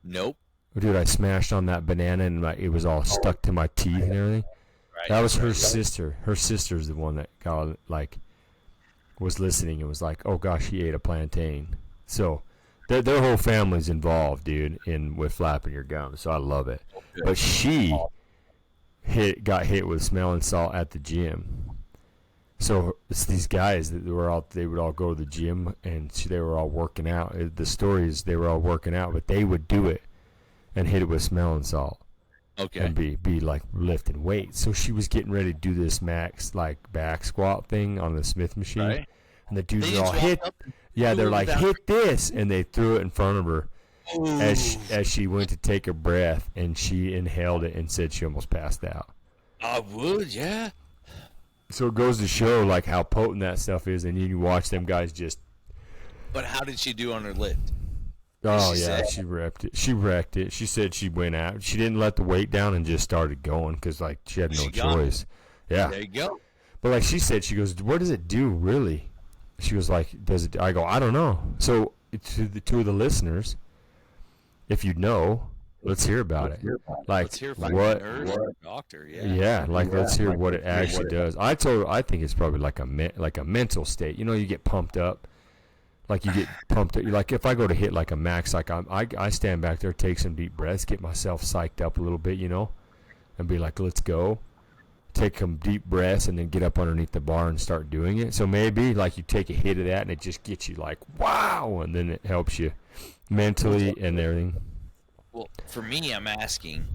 S2: Nope. Dude, I smashed on that banana and it was all stuck to my teeth and everything. Right. That was her sister. Her sister's the one that was listening and was like, "Oh gosh, he ate a plantain." So their whole family's involved, dude, with flapping your gums. So I love it. But she got hit with smelling salt at the gym. So it's these guys that they would all go to the gym and they were all working out. The story is they were all working out, but they would do it and hit it with smelling salt. Okay. And be like lifting weights. So she was getting ready to do this max like back squat thing on the Smith machine. Right. And the dudes all hit. Yeah, they're like, hit this, and they threw it in front of her as she went to take a breath, and she inhaled it and said she almost passed out.
S3: I would, yeah.
S2: So it goes to show like how potent that stuff is, and you watch them guys just.
S3: But how did she do on her lift?
S2: Oh yeah, she wrecked it. She said she went out. She didn't let the weight down and just started going because like she had no choice. Yeah. There you go. But like she said, she goes, "What does it do really?" She was like, "Does it?" I go, "I don't know." So to the two of the listeners, if you know, let's hear about it. Like let's hear what doctor? Yeah. Like let's hear what it actually does. I told her I think it's probably like a mental state. You get pumped up. Like you get pumped up. Like if I go to hit like a max, like I stand back there, take some deep breaths, get myself psyched up a little bit, and be like, let's go. Take some deep breaths and then get up underneath the bar and start doing it. So maybe like you take a hit of that and it just gets you like, wow, and then it helps you mentally and everything.
S3: Well, for me, I'm asking,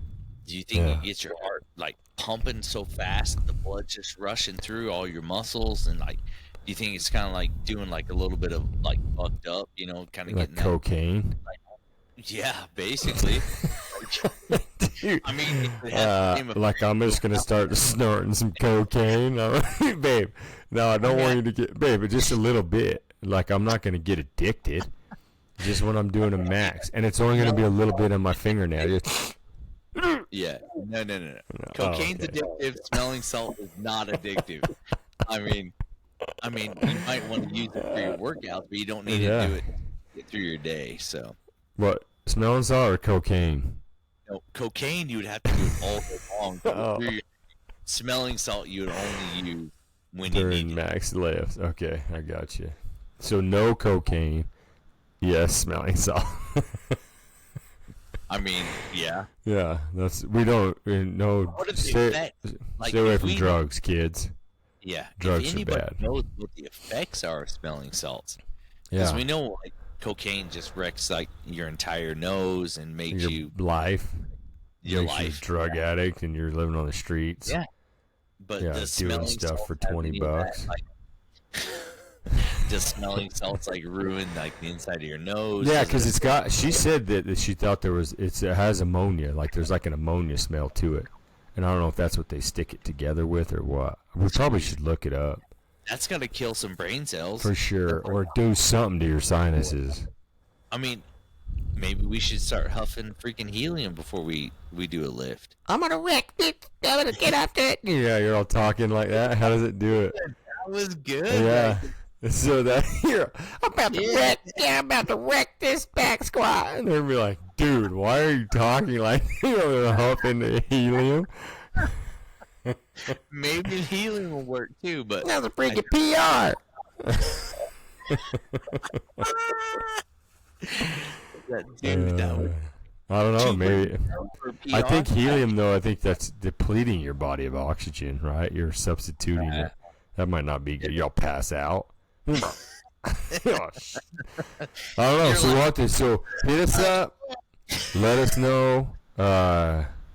S3: do you think it gets your heart like pumping so fast that the blood's just rushing through all your muscles and like, do you think it's kind of like doing like a little bit of like fucked up, kind of
S2: like
S3: getting
S2: cocaine?
S3: Yeah, basically.
S2: Dude, I mean, like I'm just gonna start snorting some cocaine, babe. No, I don't want you to get, babe, but just a little bit. Like I'm not gonna get addicted. Just when I'm doing a max, and it's only gonna be a little bit on my fingernail.
S3: Yeah, no. Cocaine's addictive. Smelling salt is not addictive. I mean, you might want to use it for your workouts, but you don't need to do it through your day. So,
S2: what, smelling salt or cocaine?
S3: know, cocaine, you would have to do it all day long.
S2: Oh.
S3: Smelling salt, you would only use when you
S2: During
S3: need it.
S2: max lifts. Okay, I got you. So no cocaine. Yes, smelling salt.
S3: I mean, yeah.
S2: Yeah, we don't no
S3: What if
S2: stay
S3: like,
S2: away
S3: if
S2: from
S3: we-
S2: drugs, kids.
S3: Yeah.
S2: Drugs
S3: if
S2: are
S3: anybody
S2: bad.
S3: knows what the effects are of smelling salts, because
S2: Yeah,
S3: we know like cocaine just wrecks like your entire nose and makes
S2: your
S3: you
S2: life.
S3: your
S2: Makes you a
S3: life.
S2: drug addict and you're living on the streets.
S3: Yeah. But
S2: Yeah,
S3: does
S2: doing
S3: smelling
S2: stuff
S3: salt
S2: for
S3: have
S2: $20
S3: any of that,
S2: bucks.
S3: like, does smelling salts like ruin like the inside of your nose?
S2: Yeah,
S3: Does
S2: because
S3: it-
S2: it's got. She said that she thought it has ammonia. Like there's like an ammonia smell to it, and I don't know if that's what they stick it together with or what. We probably should look it up
S3: that's gonna kill some brain cells.
S2: for sure, or do something to your sinuses.
S3: I mean, maybe we should start huffing freaking helium before we do a lift.
S2: I'm gonna wreck it. I'm gonna get after it. Yeah, you're all talking like that. How does it do it?
S3: That was good.
S2: Yeah. So that you're I'm about to wreck this back squat, and they'll be like, "Dude, why are you talking like you're huffing the helium?"
S3: Maybe helium will work too, but
S2: That's a freaking PR.
S3: dude, that was
S2: I don't know.
S3: cheaper
S2: Maybe
S3: for
S2: I
S3: PR.
S2: think helium, though. I think that's depleting your body of oxygen, right? You're substituting it. That might not be good. You'll pass out. Oh, I don't know. So what? So hit us up. Let us know.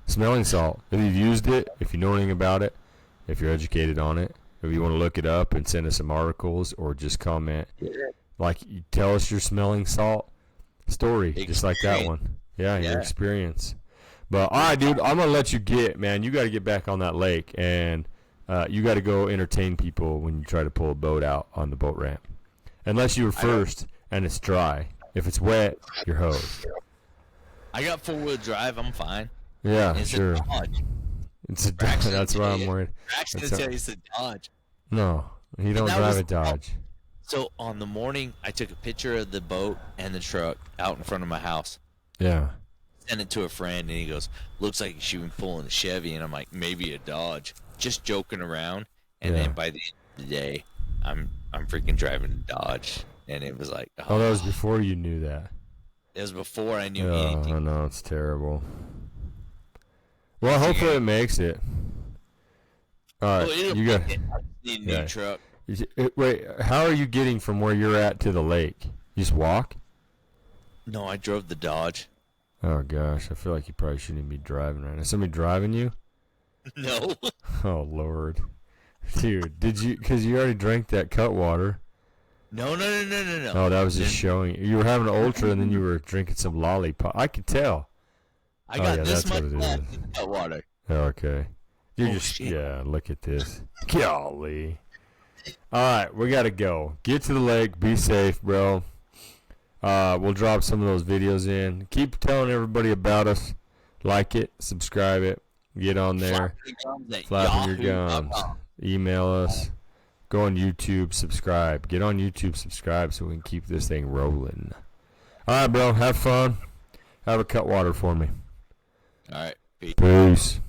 S2: Smelling salt. If you've used it, if you know anything about it, if you're educated on it, if you want to look it up and send us some articles or just comment, like you tell us your smelling salt story, just like that one. Yeah, your experience. But all right, dude, I'm gonna let you get, man. You got to get back on that lake, and you got to go entertain people when you try to pull a boat out on the boat ramp. Unless you were first and it's dry. If it's wet, you're hosed.
S3: I got 4-wheel drive. I'm fine.
S2: Yeah,
S3: It's
S2: sure.
S3: a Dodge.
S2: It's a
S3: Braxton
S2: That's why
S3: tell
S2: I'm
S3: you.
S2: worried.
S3: Braxton
S2: That's
S3: tell you it's a Dodge.
S2: No, he don't
S3: that
S2: drive
S3: was-
S2: a Dodge.
S3: So on the morning, I took a picture of the boat and the truck out in front of my house.
S2: Yeah.
S3: Sent it to a friend, and he goes, "Looks like she was pulling a Chevy," and I'm like, "Maybe a Dodge." Just joking around, and
S2: Yeah.
S3: then by the end of the day, I'm freaking driving a Dodge, and it was like,
S2: Oh, that was before you knew that.
S3: it was before I knew
S2: Oh,
S3: anything.
S2: I know, it's terrible. Well, hopefully it makes it.
S3: Well, it'll
S2: You got.
S3: make it. I just need a new
S2: Yeah.
S3: truck.
S2: Wait, how are you getting from where you're at to the lake? You just walk?
S3: No, I drove the Dodge.
S2: Oh gosh, I feel like you probably shouldn't even be driving right now. Somebody driving you?
S3: No.
S2: Oh Lord, dude, did you? Because you already drank that cut water.
S3: No.
S2: Oh, that was just showing. You were having an ultra, and then you were drinking some lollipop. I could tell.
S3: I got
S2: yeah,
S3: this
S2: that's
S3: much
S2: what it
S3: left
S2: is.
S3: in that water.
S2: Okay. You're
S3: Oh,
S2: just
S3: shit.
S2: yeah. Look at this. Golly. All right, we gotta go. Get to the lake. Be safe, bro. We'll drop some of those videos in. Keep telling everybody about us. Like it, subscribe it, get on there, flapping your gums. Email us. Go on YouTube, subscribe. Get on YouTube, subscribe, so we can keep this thing rolling. All right, bro. Have fun. Have a cut water for me.
S3: All right. Peace.
S2: Peace.